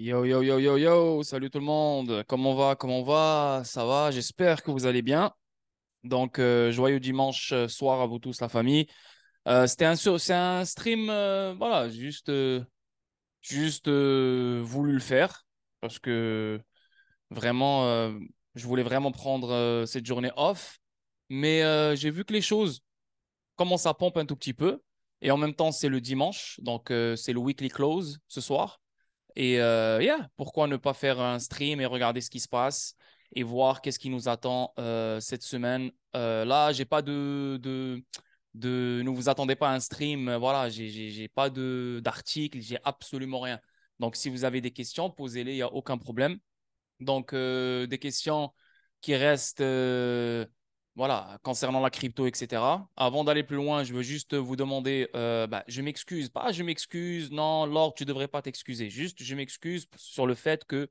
Yo, yo, yo, yo, yo, salut tout le monde. Comment va? Comment va? Ça va? J'espère que vous allez bien. Donc, joyeux dimanche soir à vous tous, la famille. C'est un stream, voilà, juste voulu le faire parce que vraiment, je voulais vraiment prendre cette journée off. Mais j'ai vu que les choses commencent à pomper un tout petit peu. Et en même temps, c'est le dimanche, donc c'est le weekly close ce soir. Et yeah, pourquoi ne pas faire un stream et regarder ce qui se passe et voir qu'est-ce qui nous attend cette semaine. Là, j'ai pas ne vous attendez pas à un stream. Voilà, j'ai pas d'article, j'ai absolument rien. Donc, si vous avez des questions, posez-les, il n'y a aucun problème. Donc, des questions qui restent voilà, concernant la crypto, etc. Avant d'aller plus loin, je veux juste vous demander, je m'excuse, pas je m'excuse, non, Lord, tu ne devrais pas t'excuser. Juste, je m'excuse sur le fait que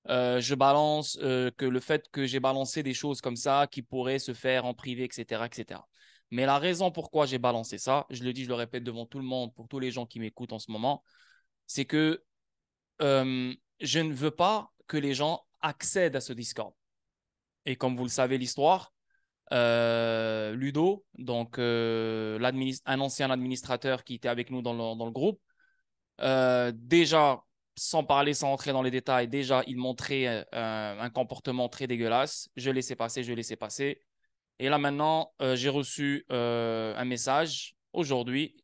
que le fait que j'ai balancé des choses comme ça qui pourraient se faire en privé, etc., etc. Mais la raison pourquoi j'ai balancé ça, je le dis, je le répète devant tout le monde, pour tous les gens qui m'écoutent en ce moment, c'est que je ne veux pas que les gens accèdent à ce Discord. Et comme vous le savez, l'histoire, Ludo, donc un ancien administrateur qui était avec nous dans le groupe, déjà, sans parler, sans entrer dans les détails, déjà, il montrait un comportement très dégueulasse. Je laissais passer, je laissais passer. Et là maintenant, j'ai reçu un message aujourd'hui,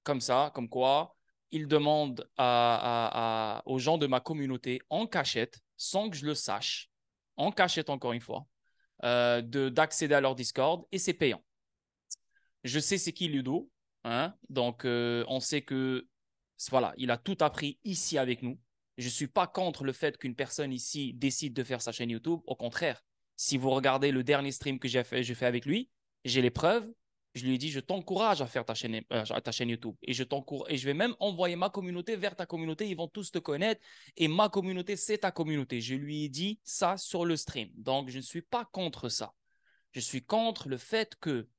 comme ça, comme quoi il demande aux gens de ma communauté en cachette, sans que je le sache, en cachette encore une fois, d'accéder à leur Discord et c'est payant. Je sais c'est qui Ludo, hein, donc on sait que voilà, il a tout appris ici avec nous. Je ne suis pas contre le fait qu'une personne ici décide de faire sa chaîne YouTube. Au contraire, si vous regardez le dernier stream que j'ai fait avec lui, j'ai les preuves. Je lui ai dit, je t'encourage à faire ta chaîne YouTube. Et et je vais même envoyer ma communauté vers ta communauté. Ils vont tous te connaître. Et ma communauté, c'est ta communauté. Je lui ai dit ça sur le stream. Donc, je ne suis pas contre ça. Je suis contre le fait que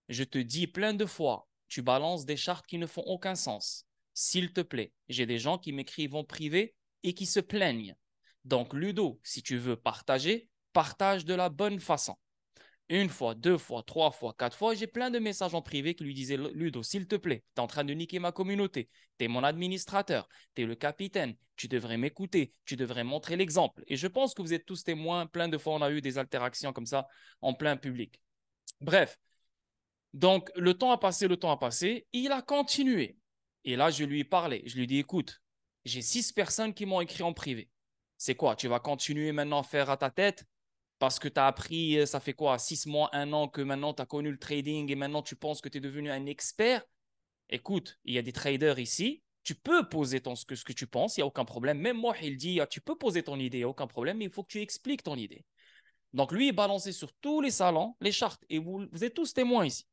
je te dis plein de fois, tu balances des chartes qui ne font aucun sens. S'il te plaît, j'ai des gens qui m'écrivent en privé et qui se plaignent. Donc, Ludo, si tu veux partager, partage de la bonne façon. Une fois, deux fois, trois fois, quatre fois, j'ai plein de messages en privé qui lui disaient Ludo, s'il te plaît, tu es en train de niquer ma communauté, tu es mon administrateur, tu es le capitaine, tu devrais m'écouter, tu devrais montrer l'exemple. Et je pense que vous êtes tous témoins, plein de fois on a eu des altérations comme ça en plein public. Bref, donc, le temps a passé, le temps a passé. Il a continué. Et là, je lui ai parlé. Je lui ai dit, écoute, j'ai 6 personnes qui m'ont écrit en privé. C'est quoi? Tu vas continuer maintenant à faire à ta tête parce que tu as appris, ça fait quoi, 6 mois, un an que maintenant tu as connu le trading et maintenant tu penses que tu es devenu un expert. Écoute, il y a des traders ici. Tu peux poser ce que tu penses, il n'y a aucun problème. Même moi, il dit, ah, tu peux poser ton idée, il n'y a aucun problème, mais il faut que tu expliques ton idée. Donc, lui, il balançait sur tous les salons les chartes. Et vous êtes tous témoins ici.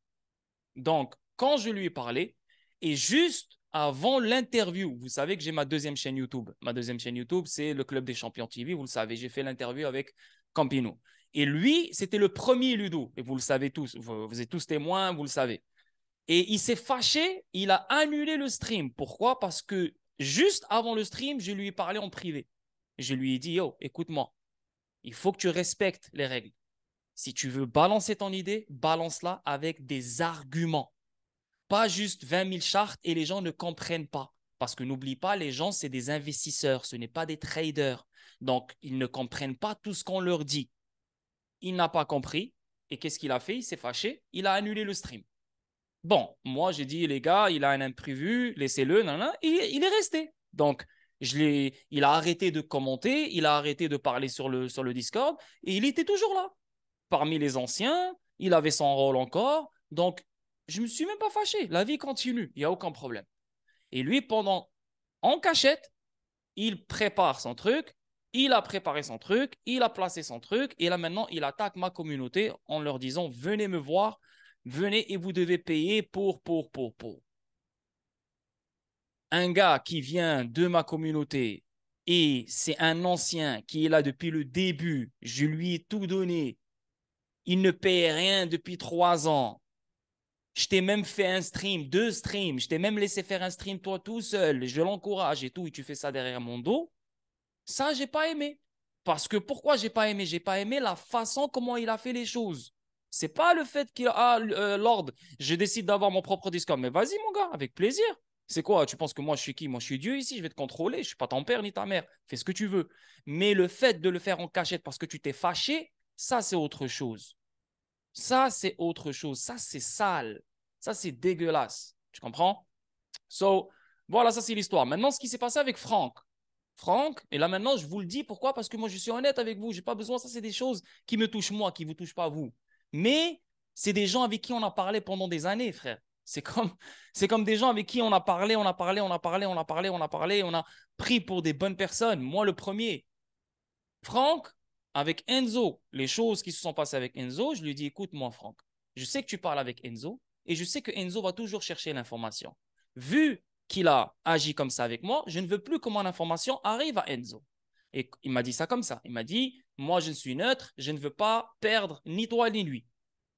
Donc, quand je lui ai parlé, et juste avant l'interview, vous savez que j'ai ma deuxième chaîne YouTube. Ma deuxième chaîne YouTube, c'est le Club des Champions TV. Vous le savez, j'ai fait l'interview avec Campino. Et lui, c'était le premier Ludo. Et vous le savez tous. Vous êtes tous témoins, vous le savez. Et il s'est fâché, il a annulé le stream. Pourquoi? Parce que juste avant le stream, je lui ai parlé en privé. Je lui ai dit, yo, écoute-moi, il faut que tu respectes les règles. Si tu veux balancer ton idée, balance-la avec des arguments. Pas juste 20 000 chartes et les gens ne comprennent pas. Parce que n'oublie pas, les gens, c'est des investisseurs, ce n'est pas des traders. Donc, ils ne comprennent pas tout ce qu'on leur dit. Il n'a pas compris. Et qu'est-ce qu'il a fait? Il s'est fâché. Il a annulé le stream. Bon, moi, j'ai dit, les gars, il a un imprévu, laissez-le, nanana, et il est resté. Donc, il a arrêté de commenter, il a arrêté de parler sur le Discord, et il était toujours là. Parmi les anciens, il avait son rôle encore. Donc, je ne me suis même pas fâché. La vie continue, il n'y a aucun problème. Et lui, en cachette, il prépare son truc, il a préparé son truc, il a placé son truc, et là maintenant, il attaque ma communauté en leur disant, venez me voir, venez et vous devez payer pour. Un gars qui vient de ma communauté et c'est un ancien qui est là depuis le début, je lui ai tout donné, il ne paye rien depuis 3 ans. Je t'ai même fait un stream, 2 streams. Je t'ai même laissé faire un stream toi tout seul. Je l'encourage et tout. Et tu fais ça derrière mon dos. Ça, j'ai pas aimé. Parce que pourquoi j'ai pas aimé? J'ai pas aimé la façon comment il a fait les choses. C'est pas le fait qu'il a, Lord, je décide d'avoir mon propre Discord. Mais vas-y, mon gars, avec plaisir. C'est quoi? Tu penses que moi, je suis qui? Moi, je suis Dieu ici, je vais te contrôler. Je suis pas ton père ni ta mère. Fais ce que tu veux. Mais le fait de le faire en cachette parce que tu t'es fâché, ça, c'est autre chose. Ça, c'est autre chose. Ça, c'est sale. Ça, c'est dégueulasse. Tu comprends? So, voilà, ça, c'est l'histoire. Maintenant, ce qui s'est passé avec Franck. Franck, et là maintenant, je vous le dis pourquoi? Parce que moi, je suis honnête avec vous. Je n'ai pas besoin, ça, c'est des choses qui me touchent moi, qui ne vous touchent pas vous. Mais c'est des gens avec qui on a parlé pendant des années, frère. C'est comme des gens avec qui on a parlé, on a parlé, on a parlé, on a parlé, on a parlé, on a pris pour des bonnes personnes. Moi, le premier. Franck, avec Enzo, les choses qui se sont passées avec Enzo, je lui dis, écoute, moi, Franck, je sais que tu parles avec Enzo et je sais que Enzo va toujours chercher l'information. Vu qu'il a agi comme ça avec moi, je ne veux plus que mon information arrive à Enzo. Et il m'a dit ça comme ça. Il m'a dit, moi, je suis neutre, je ne veux pas perdre ni toi ni lui.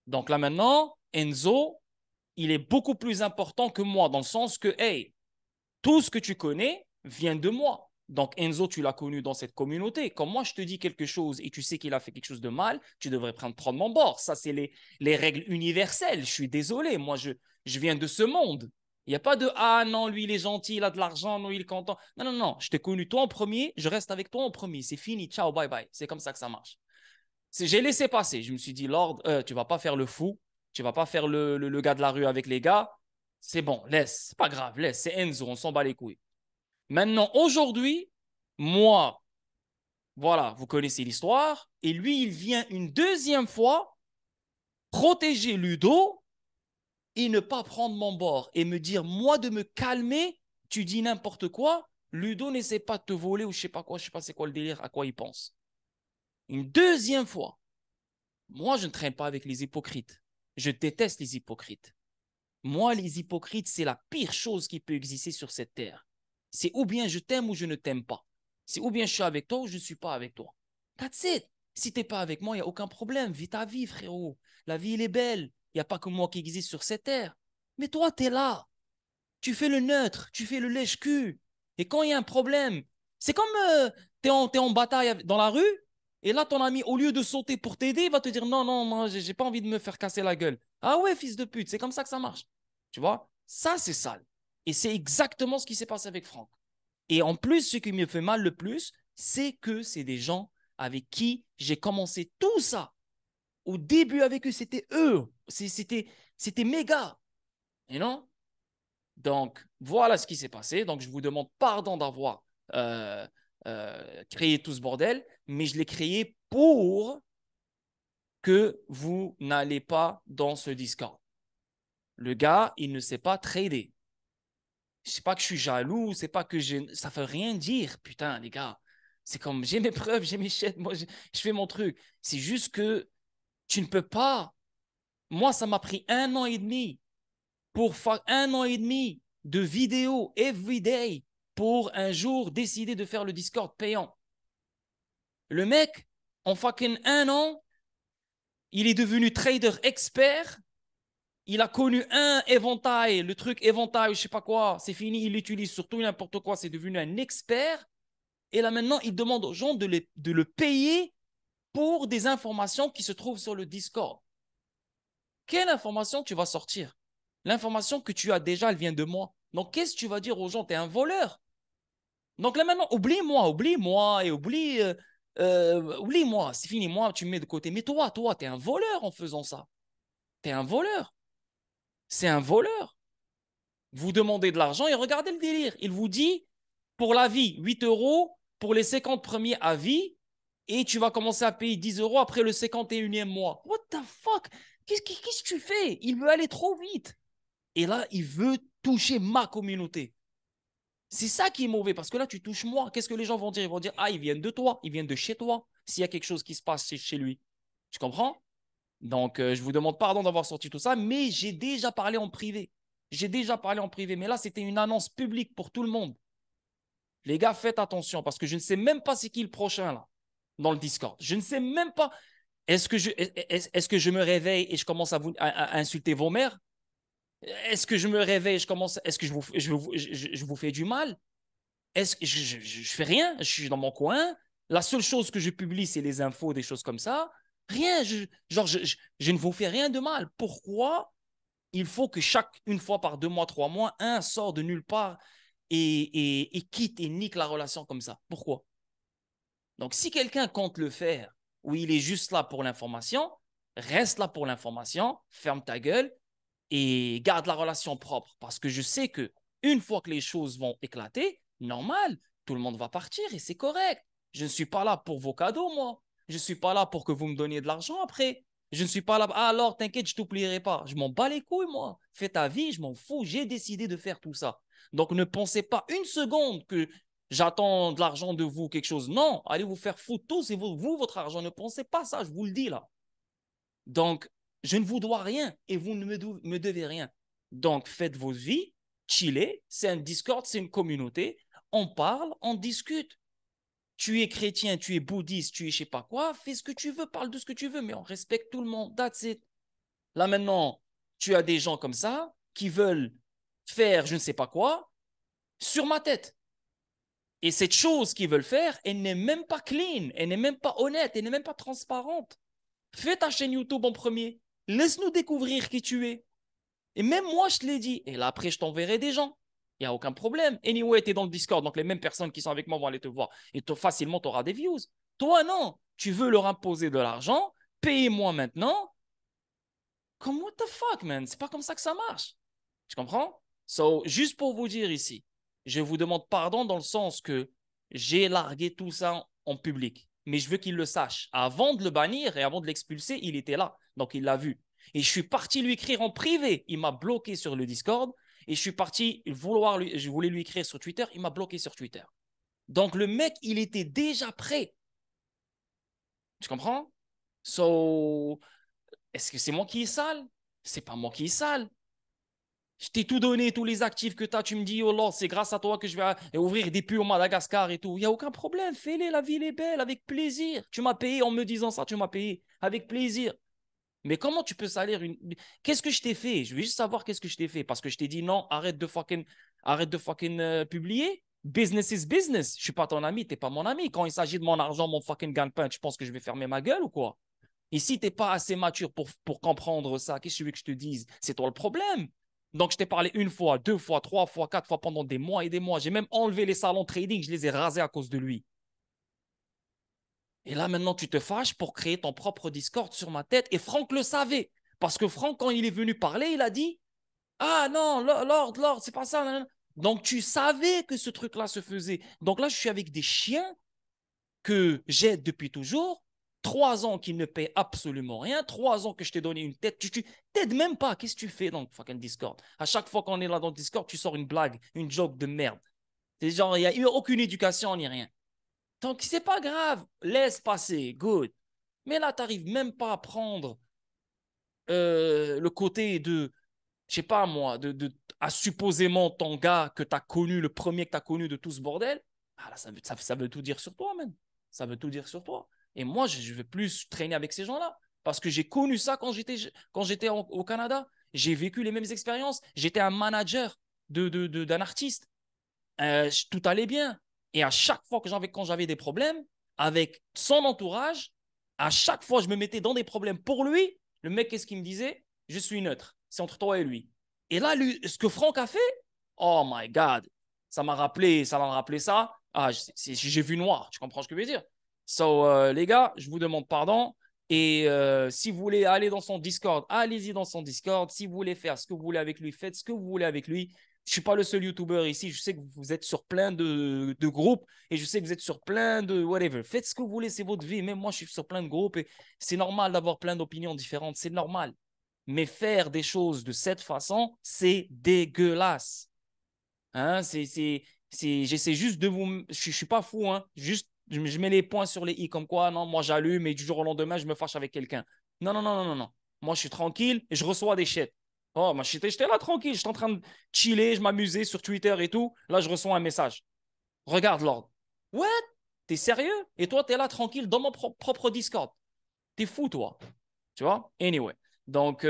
Donc là maintenant, Enzo, il est beaucoup plus important que moi dans le sens que, hey, tout ce que tu connais vient de moi. Donc Enzo, tu l'as connu dans cette communauté. Quand moi je te dis quelque chose et tu sais qu'il a fait quelque chose de mal, tu devrais prendre mon bord. Ça, c'est les règles universelles. Je suis désolé, moi je viens de ce monde. Il n'y a pas de ah non, lui il est gentil, il a de l'argent, non, il est content. Non, non, non, je t'ai connu toi en premier, je reste avec toi en premier. C'est fini, ciao, bye bye. C'est comme ça que ça marche. J'ai laissé passer. Je me suis dit, Lord, tu vas pas faire le fou, tu vas pas faire le gars de la rue avec les gars. C'est bon, laisse, c'est pas grave, laisse, c'est Enzo, on s'en bat les couilles. Maintenant, aujourd'hui, moi, voilà, vous connaissez l'histoire, et lui, il vient une deuxième fois protéger Ludo et ne pas prendre mon bord et me dire, moi, de me calmer, tu dis n'importe quoi, Ludo n'essaie pas de te voler ou je sais pas quoi, je sais pas c'est quoi le délire, à quoi il pense. Une deuxième fois, moi, je ne traîne pas avec les hypocrites. Je déteste les hypocrites. Moi, les hypocrites, c'est la pire chose qui peut exister sur cette terre. C'est ou bien je t'aime ou je ne t'aime pas. C'est ou bien je suis avec toi ou je ne suis pas avec toi. That's it. Si tu n'es pas avec moi, il n'y a aucun problème. Vis ta vie, frérot. La vie, elle est belle. Il n'y a pas que moi qui existe sur cette terre. Mais toi, tu es là. Tu fais le neutre. Tu fais le lèche-cul. Et quand il y a un problème, c'est comme t'es en bataille dans la rue. Et là, ton ami, au lieu de sauter pour t'aider, il va te dire non, non, moi, j'ai pas envie de me faire casser la gueule. Ah ouais, fils de pute, c'est comme ça que ça marche. Tu vois, ça, c'est sale. Et c'est exactement ce qui s'est passé avec Franck. Et en plus, ce qui me fait mal le plus, c'est que c'est des gens avec qui j'ai commencé tout ça. Au début, avec eux, c'était eux. C'était méga. Et non? Donc, voilà ce qui s'est passé. Donc, je vous demande pardon d'avoir euh, créé tout ce bordel, mais je l'ai créé pour que vous n'allez pas dans ce Discord. Le gars, il ne sait pas trader. C'est pas que je suis jaloux, c'est pas que ça veut rien dire, putain, les gars. C'est comme j'ai mes preuves, j'ai mes chaînes, moi je fais mon truc. C'est juste que tu ne peux pas. Moi, ça m'a pris 1 an et demi pour faire 1 an et demi de vidéos every day pour un jour décider de faire le Discord payant. Le mec, en fucking 1 an, il est devenu trader expert. Il a connu un éventail, le truc éventail, je sais pas quoi, c'est fini, il l'utilise sur tout n'importe quoi, c'est devenu un expert. Et là maintenant, il demande aux gens de le payer pour des informations qui se trouvent sur le Discord. Quelle information tu vas sortir? L'information que tu as déjà, elle vient de moi. Donc, qu'est-ce que tu vas dire aux gens? Tu es un voleur. Donc là maintenant, oublie-moi et oublie-moi. C'est fini, moi, tu me mets de côté. Mais toi, tu es un voleur en faisant ça. Tu es un voleur. C'est un voleur. Vous demandez de l'argent et regardez le délire. Il vous dit, pour la vie, 8 euros, pour les 50 premiers à vie, et tu vas commencer à payer 10 euros après le 51e mois. What the fuck? Qu'est-ce que tu fais? Il veut aller trop vite. Et là, il veut toucher ma communauté. C'est ça qui est mauvais, parce que là, tu touches moi. Qu'est-ce que les gens vont dire? Ils vont dire, ah, ils viennent de toi, ils viennent de chez toi, s'il y a quelque chose qui se passe chez lui. Tu comprends? Donc, je vous demande pardon d'avoir sorti tout ça, mais j'ai déjà parlé en privé. J'ai déjà parlé en privé, mais là, c'était une annonce publique pour tout le monde. Les gars, faites attention, parce que je ne sais même pas c'est qui le prochain, là, dans le Discord. Je ne sais même pas. Est-ce que je me réveille et je commence à insulter vos mères? Est-ce que je me réveille et je commence. Est-ce que je vous fais du mal? Est-ce que je fais rien? Je suis dans mon coin. La seule chose que je publie, c'est les infos, des choses comme ça. Rien. Je ne vous fais rien de mal. Pourquoi il faut que une fois par 2 mois, 3 mois, un sort de nulle part et quitte et nique la relation comme ça? Pourquoi? Donc, si quelqu'un compte le faire, ou il est juste là pour l'information, reste là pour l'information, ferme ta gueule et garde la relation propre. Parce que je sais que une fois que les choses vont éclater, normal, tout le monde va partir et c'est correct. Je ne suis pas là pour vos cadeaux, moi. Je ne suis pas là pour que vous me donniez de l'argent après. Je ne suis pas là. Ah, alors, t'inquiète, je t'oublierai pas. Je m'en bats les couilles, moi. Fais ta vie, je m'en fous. J'ai décidé de faire tout ça. Donc, ne pensez pas une seconde que j'attends de l'argent de vous, quelque chose. Non, allez vous faire foutre tous et vous, votre argent. Ne pensez pas ça, je vous le dis là. Donc, je ne vous dois rien et vous ne me devez rien. Donc, faites votre vie, chillez. C'est un Discord, c'est une communauté. On parle, on discute. Tu es chrétien, tu es bouddhiste, tu es je sais pas quoi. Fais ce que tu veux, parle de ce que tu veux, mais on respecte tout le monde. That's it. Là maintenant, tu as des gens comme ça qui veulent faire je ne sais pas quoi sur ma tête. Et cette chose qu'ils veulent faire, elle n'est même pas clean, elle n'est même pas honnête, elle n'est même pas transparente. Fais ta chaîne YouTube en premier. Laisse-nous découvrir qui tu es. Et même moi, je te l'ai dit. Et là, après, je t'enverrai des gens. Il n'y a aucun problème. Anyway, tu es dans le Discord, donc les mêmes personnes qui sont avec moi vont aller te voir. Et facilement, tu auras des views. Toi, non. Tu veux leur imposer de l'argent. Payez-moi maintenant. Comme what the fuck, man? C'est pas comme ça que ça marche. Tu comprends? So, juste pour vous dire ici, je vous demande pardon dans le sens que j'ai largué tout ça en public. Mais je veux qu'il le sache. Avant de le bannir et avant de l'expulser, il était là. Donc, il l'a vu. Et je suis parti lui écrire en privé. Il m'a bloqué sur le Discord. Et je suis parti je voulais lui écrire sur Twitter. Il m'a bloqué sur Twitter. Donc, le mec, il était déjà prêt. Tu comprends? So, est-ce que c'est moi qui est sale? C'est pas moi qui est sale. Je t'ai tout donné, tous les actifs que tu as. Tu me dis, oh là, c'est grâce à toi que je vais ouvrir des puits au Madagascar et tout. Il n'y a aucun problème. Fais-les, la ville est belle, avec plaisir. Tu m'as payé en me disant ça, tu m'as payé avec plaisir. Mais comment tu peux salir une. Qu'est-ce que je t'ai fait? Je veux juste savoir qu'est-ce que je t'ai fait. Parce que je t'ai dit non, arrête de fucking publier. Business is business. Je suis pas ton ami, t'es pas mon ami. Quand il s'agit de mon argent, mon fucking gagne-pain, tu penses que je vais fermer ma gueule ou quoi? Et si tu n'es pas assez mature pour comprendre ça, qu'est-ce que tu veux que je te dise? C'est toi le problème. Donc, je t'ai parlé une fois, 2 fois, 3 fois, 4 fois pendant des mois et des mois. J'ai même enlevé les salons trading, je les ai rasés à cause de lui. Et là, maintenant, tu te fâches pour créer ton propre Discord sur ma tête. Et Franck le savait. Parce que Franck, quand il est venu parler, il a dit ah non, Lord, c'est pas ça. Non, non. Donc, tu savais que ce truc-là se faisait. Donc là, je suis avec des chiens que j'aide depuis toujours, 3 ans qu'ils ne paient absolument rien, 3 ans que je t'ai donné une tête, tu t'aides même pas. Qu'est-ce que tu fais dans le fucking Discord? À chaque fois qu'on est là dans le Discord, tu sors une blague, une joke de merde. C'est genre, il n'y a eu aucune éducation ni rien. Donc, c'est pas grave, laisse passer, good. Mais là, tu n'arrives même pas à prendre le côté de, je sais pas moi, à supposément ton gars que tu as connu, le premier que tu as connu de tout ce bordel. Ah là, ça veut tout dire sur toi, man. Ça veut tout dire sur toi. Et moi, je ne veux plus traîner avec ces gens-là. Parce que j'ai connu ça quand j'étais au Canada. J'ai vécu les mêmes expériences. J'étais un manager d'un artiste. Tout allait bien. Et à chaque fois quand j'avais des problèmes avec son entourage, à chaque fois, je me mettais dans des problèmes pour lui. Le mec, qu'est-ce qu'il me disait? Je suis neutre. C'est entre toi et lui. Et là, lui, ce que Franck a fait, oh my God, ça m'a rappelé ça. Ah, j'ai vu noir. Tu comprends ce que je veux dire? So, les gars, je vous demande pardon. Et si vous voulez aller dans son Discord, allez-y dans son Discord. Si vous voulez faire ce que vous voulez avec lui, faites ce que vous voulez avec lui. Je ne suis pas le seul YouTuber ici. Je sais que vous êtes sur plein de groupes et je sais que vous êtes sur plein de whatever. Faites ce que vous voulez, c'est votre vie. Même moi, je suis sur plein de groupes et c'est normal d'avoir plein d'opinions différentes. C'est normal. Mais faire des choses de cette façon, c'est dégueulasse. Hein, j'essaie juste de vous. Je ne suis pas fou. Hein, juste, je mets les points sur les i comme quoi, non, moi j'allume et du jour au lendemain, je me fâche avec quelqu'un. Non, non, non, non, non, non. Moi, je suis tranquille et je reçois des chèques. Oh, moi, j'étais là tranquille. J'étais en train de chiller, je m'amusais sur Twitter et tout. Là, je reçois un message. Regarde, Lord. What? T'es sérieux? Et toi, t'es là tranquille dans mon propre Discord. T'es fou, toi. Tu vois? Anyway. Donc,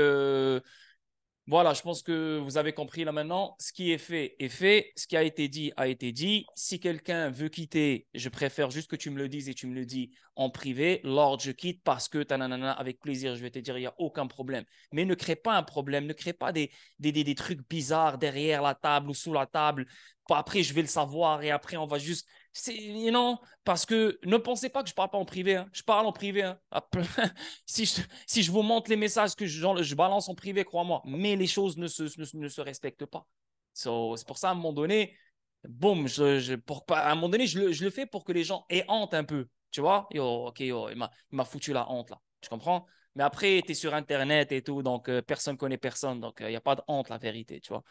Voilà, je pense que vous avez compris là maintenant. Ce qui est fait est fait. Ce qui a été dit a été dit. Si quelqu'un veut quitter, je préfère juste que tu me le dises et tu me le dis en privé. Lord, je quitte parce que tananana, avec plaisir, je vais te dire, il n'y a aucun problème. Mais ne crée pas un problème, ne crée pas des trucs bizarres derrière la table ou sous la table. Après, je vais le savoir et après, on va juste. Non, parce que ne pensez pas que je parle pas en privé. Hein. Je parle en privé. Hein. Si je vous montre les messages que je balance en privé, crois-moi, mais les choses ne se respectent pas. C'est pour ça, à un moment donné, boum, à un moment donné, je le fais pour que les gens aient honte un peu. Tu vois? Yo, ok, yo, il m'a foutu la honte là. Tu comprends? Mais après, tu es sur Internet et tout, donc personne connaît personne, donc il n'y a pas de honte, la vérité, tu vois.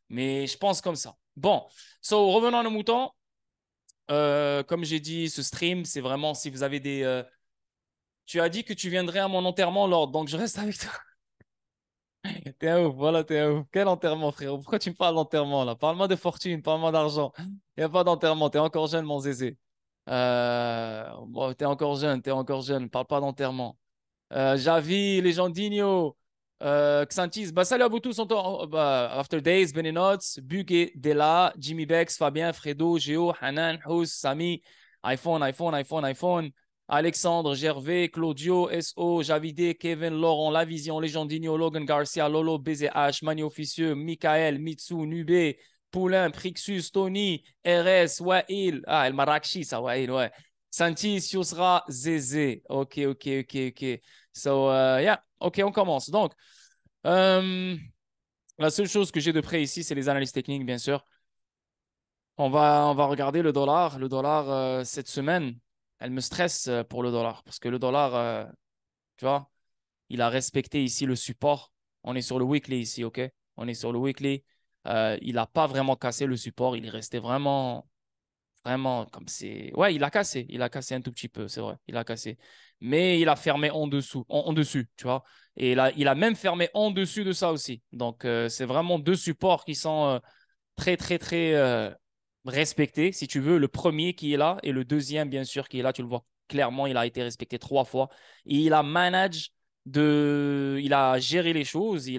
Mais je pense comme ça. Bon, revenons à nos moutons. Comme j'ai dit, ce stream, c'est vraiment si vous avez des. Tu as dit que tu viendrais à mon enterrement, Lord, donc je reste avec toi. T'es un ouf, voilà, t'es un ouf. Quel enterrement, frérot? Pourquoi tu me parles d'enterrement, là? Parle-moi de fortune, parle-moi d'argent. Il n'y a pas d'enterrement, t'es encore jeune, mon zézé. Bon, t'es encore jeune, parle pas d'enterrement. Javi, Legendinho, Xantis, bah, salut à vous tous. Bah, After Days, Benenots, Bugue, Della, Jimmy Bex, Fabien, Fredo, Géo, Hanan, Hous, Sami, iPhone. Alexandre, Gervais, Claudio, SO, Javide, Kevin, Laurent, La Vision, Legendinho, Logan Garcia, Lolo, BZH, Mani Officieux, Michael, Mitsu, Nubé, Poulain, Prixus, Tony, RS, Wail. Ah, El Marrakchi, ça, Wail, ouais. Santis, Yusra, Zézé. Ok. Yeah, ok, on commence. Donc, euh, la seule chose que j'ai de près ici, c'est les analyses techniques, bien sûr. On va regarder le dollar. Le dollar, cette semaine, elle me stresse pour le dollar. Parce que le dollar, tu vois, il a respecté ici le support. On est sur le weekly ici, ok? On est sur le weekly. Il n'a pas vraiment cassé le support. Il est resté vraiment comme c'est. Ouais, il a cassé. Il a cassé un tout petit peu, c'est vrai. Il a cassé. Mais il a fermé en dessous, en dessus, tu vois. Et là, il a même fermé en dessus de ça aussi. Donc, c'est vraiment deux supports qui sont très respecté, si tu veux. Le premier qui est là et le deuxième, bien sûr, qui est là. Tu le vois clairement, il a été respecté 3 fois. Et il a géré les choses.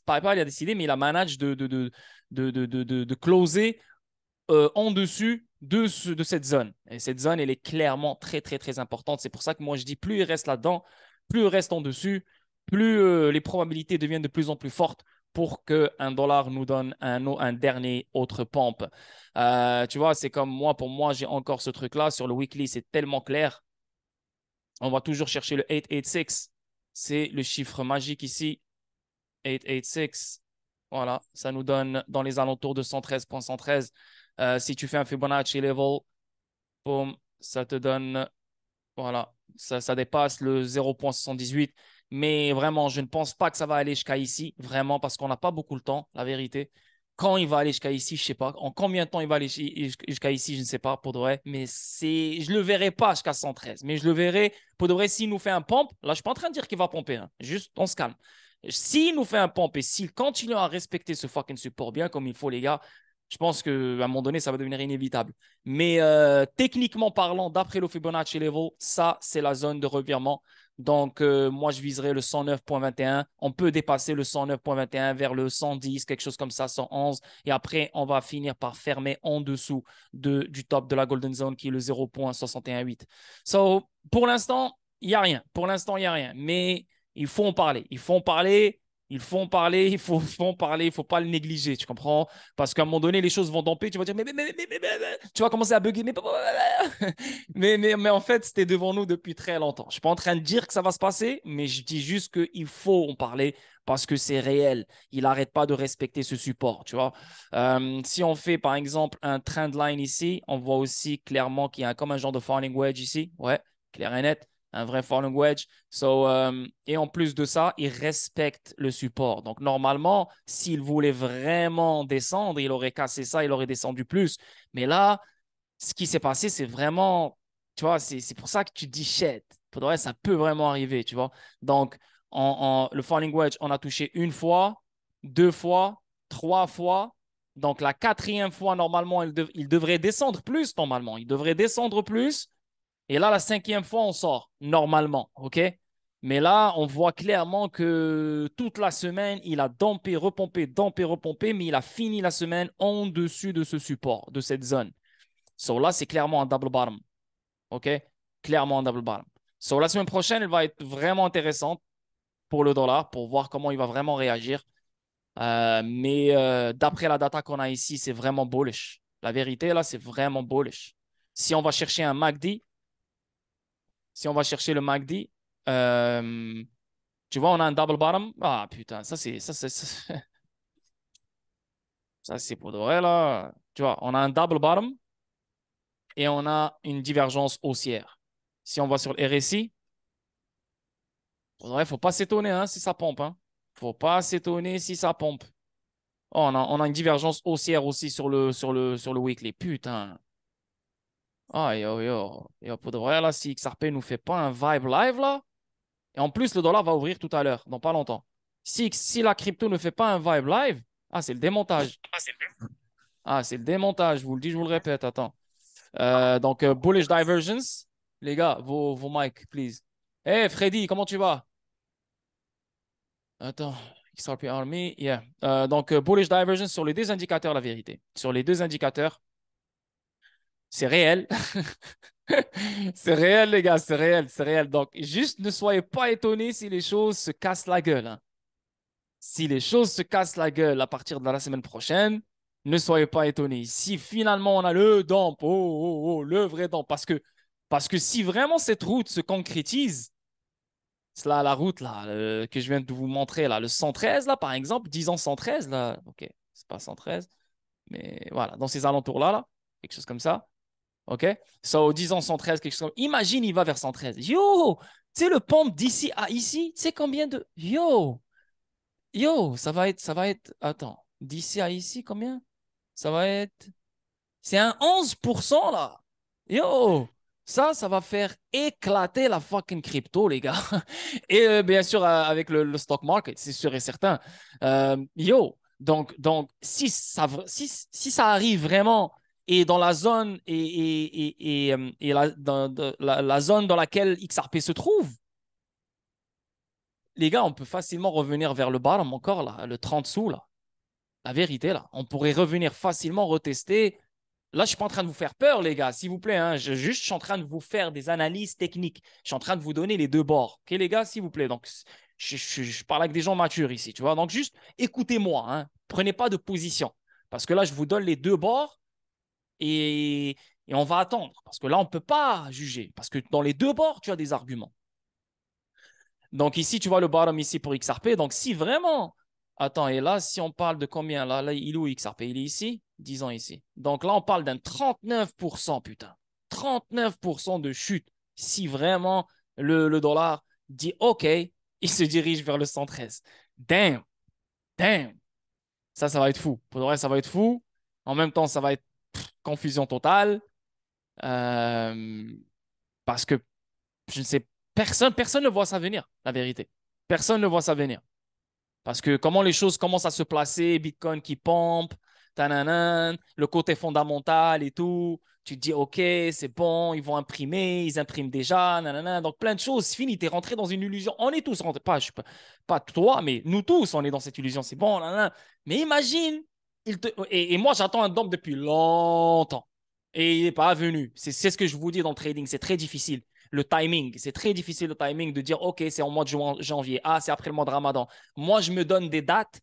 Pas il a décidé, mais il a managé de closer en dessus de cette zone. Et cette zone, elle est clairement très importante. C'est pour ça que moi, je dis plus il reste là-dedans, plus il reste en dessus, plus les probabilités deviennent de plus en plus fortes pour qu'un dollar nous donne un dernier autre pump. Tu vois, c'est comme moi, pour moi, j'ai encore ce truc-là. Sur le weekly, c'est tellement clair. On va toujours chercher le 886. C'est le chiffre magique ici. 886. Voilà, ça nous donne dans les alentours de 113,113. Si tu fais un Fibonacci level, boum, ça te donne, voilà, ça dépasse le 0,78. Mais vraiment, je ne pense pas que ça va aller jusqu'à ici, vraiment, parce qu'on n'a pas beaucoup le temps, la vérité. Quand il va aller jusqu'à ici, je ne sais pas. En combien de temps il va aller jusqu'à ici, je ne sais pas, pour de vrai. Mais je ne le verrai pas jusqu'à 113. Mais je le verrai, pour de vrai, s'il nous fait un pump. Là, je ne suis pas en train de dire qu'il va pomper. Hein. Juste, on se calme. S'il nous fait un pump et s'il continue à respecter ce fucking support bien comme il faut, les gars, je pense qu'à un moment donné, ça va devenir inévitable. Mais techniquement parlant, d'après le Fibonacci Level, ça, c'est la zone de revirement. Donc, moi, je viserais le 109,21. On peut dépasser le 109,21 vers le 110, quelque chose comme ça, 111. Et après, on va finir par fermer en dessous du top de la Golden Zone qui est le 0,618. So, pour l'instant, il n'y a rien. Pour l'instant, il n'y a rien. Mais il faut en parler. Il faut en parler. Il ne faut pas le négliger. Tu comprends? Parce qu'à un moment donné, les choses vont domper. Tu vas dire, tu vas commencer à bugger. Mais en fait, c'était devant nous depuis très longtemps. Je ne suis pas en train de dire que ça va se passer, mais je dis juste qu'il faut en parler parce que c'est réel. Il n'arrête pas de respecter ce support, tu vois. Si on fait, par exemple, un trend line ici, on voit aussi clairement qu'il y a comme un genre de falling wedge ici. Ouais, clair et net. Un vrai falling wedge. Et en plus de ça, il respecte le support. Donc, normalement, s'il voulait vraiment descendre, il aurait cassé ça, il aurait descendu plus. Mais là, ce qui s'est passé, c'est vraiment, tu vois, c'est pour ça que tu dis shit. Pour de vrai, ça peut vraiment arriver, tu vois. Donc, le falling wedge, on a touché une fois, 2 fois, 3 fois. Donc, la quatrième fois, normalement, il devrait descendre plus, normalement. Il devrait descendre plus. Et là, la cinquième fois, on sort, normalement, OK? Mais là, on voit clairement que toute la semaine, il a dompé, repompé, mais il a fini la semaine en dessus de ce support, de cette zone. So là, c'est clairement un double bottom. OK? Clairement un double bottom. So la semaine prochaine, elle va être vraiment intéressante pour le dollar, pour voir comment il va vraiment réagir. Mais d'après la data qu'on a ici, c'est vraiment bullish. La vérité, là, c'est vraiment bullish. Si on va chercher un MACD, si on va chercher le MACD, tu vois, on a un double bottom. Ah putain, ça, c'est pour de vrai, là. Tu vois, on a un double bottom et on a une divergence haussière. Si on va sur le RSI, pour de vrai, faut pas s'étonner hein, si ça pompe. Hein. Faut pas s'étonner si ça pompe. Oh, on a une divergence haussière aussi sur le weekly. Putain. Ah, yo, pour de vrai, là, si XRP nous fait pas un vibe live, là, et en plus, le dollar va ouvrir tout à l'heure, dans pas longtemps. Si la crypto ne fait pas un vibe live, ah, c'est le démontage. Ah, c'est le démontage, je vous le dis, je vous le répète, attends. Donc, bullish divergence. Les gars, vos mics, please. Hey, Freddy, comment tu vas? Attends, XRP Army, yeah. Donc, bullish divergence sur les deux indicateurs, la vérité. Sur les deux indicateurs, c'est réel. C'est réel, les gars, c'est réel, c'est réel. Donc, juste ne soyez pas étonnés si les choses se cassent la gueule. Hein. Si les choses se cassent la gueule à partir de la semaine prochaine, ne soyez pas étonnés. Si finalement on a le dump, le vrai dump, parce que si vraiment cette route se concrétise, c'est là, la route là, que je viens de vous montrer, là, le 113, là, par exemple, 10 ans 113, là, ok, c'est pas 113, mais voilà, dans ces alentours-là, là, quelque chose comme ça. OK? So, disons 113, quelque chose comme... Imagine, il va vers 113. Yo! Tu sais, le pompe d'ici à ici, tu sais combien de... Yo, ça va être... Attends, d'ici à ici, combien? Ça va être... C'est un 11% là. Yo! Ça va faire éclater la fucking crypto, les gars. Et bien sûr, avec le stock market, c'est sûr et certain. Yo! Donc si ça arrive vraiment et dans la zone et la zone dans laquelle XRP se trouve, les gars, on peut facilement revenir vers le bottom encore, là, le 30 sous, là. La vérité, là. On pourrait revenir facilement retester. Là, je ne suis pas en train de vous faire peur, les gars, s'il vous plaît. Hein. Je suis en train de vous faire des analyses techniques. Je suis en train de vous donner les deux bords. OK, les gars, s'il vous plaît. Donc, je parle avec des gens matures ici, tu vois. Donc, juste écoutez-moi. Hein. Prenez pas de position. Parce que là, je vous donne les deux bords et on va attendre. Parce que là, on ne peut pas juger. Parce que dans les deux bords, tu as des arguments. Donc, ici, tu vois le bottom ici pour XRP. Donc, si vraiment... Attends, et là, si on parle de combien? Là, il est où XRP? Il est ici? Disons ici. Donc là, on parle d'un 39%, putain. 39% de chute. Si vraiment le dollar dit OK, il se dirige vers le 113. Damn, damn. Ça va être fou. Pour le reste, ça va être fou. En même temps, ça va être confusion totale. Euh, parce que je ne sais, personne ne voit ça venir, la vérité. Personne ne voit ça venir. Parce que comment les choses commencent à se placer, Bitcoin qui pompe, tananan, le côté fondamental et tout, tu te dis, OK, c'est bon, ils vont imprimer, ils impriment déjà, nanana. Donc plein de choses, c'est fini, tu es rentré dans une illusion. On est tous rentrés, pas toi, mais nous tous, on est dans cette illusion, c'est bon, nanana. Mais imagine, et moi j'attends un dump depuis longtemps et il n'est pas venu. C'est ce que je vous dis dans le trading, c'est très difficile. Le timing, c'est très difficile le timing de dire, OK, c'est en mois de janvier, ah, c'est après le mois de Ramadan. Moi, je me donne des dates,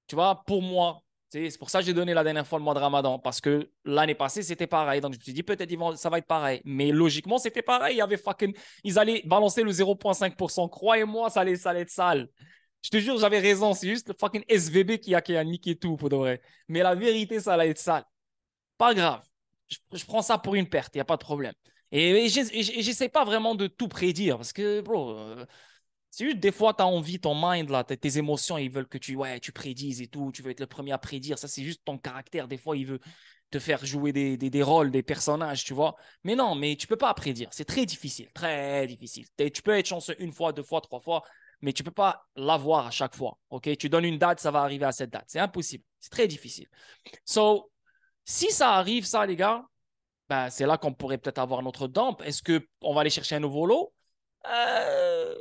tu vois, pour moi. C'est pour ça que j'ai donné la dernière fois le mois de Ramadan, parce que l'année passée, c'était pareil. Donc, je me suis dit, peut-être ça va être pareil. Mais logiquement, c'était pareil. Ils allaient balancer le 0,5%. Croyez-moi, ça allait être sale. Je te jure, j'avais raison. C'est juste le fucking SVB qui a niqué tout, pour de vrai. Mais la vérité, ça allait être sale. Pas grave. Je prends ça pour une perte, il n'y a pas de problème. Et j'essaie pas vraiment de tout prédire, parce que, bro, c'est juste des fois, tu as envie, ton mind, là, tes émotions, ils veulent que tu prédises et tout, tu veux être le premier à prédire. Ça, c'est juste ton caractère. Des fois, il veut te faire jouer des rôles, des personnages, tu vois. Mais non, mais tu peux pas prédire. C'est très difficile, très difficile. Tu peux être chanceux une fois, deux fois, trois fois, mais tu peux pas l'avoir à chaque fois. OK? Tu donnes une date, ça va arriver à cette date. C'est impossible. C'est très difficile. So, si ça arrive, ça, les gars, ben, c'est là qu'on pourrait peut-être avoir notre dump. Est-ce qu'on va aller chercher un nouveau lot? Euh,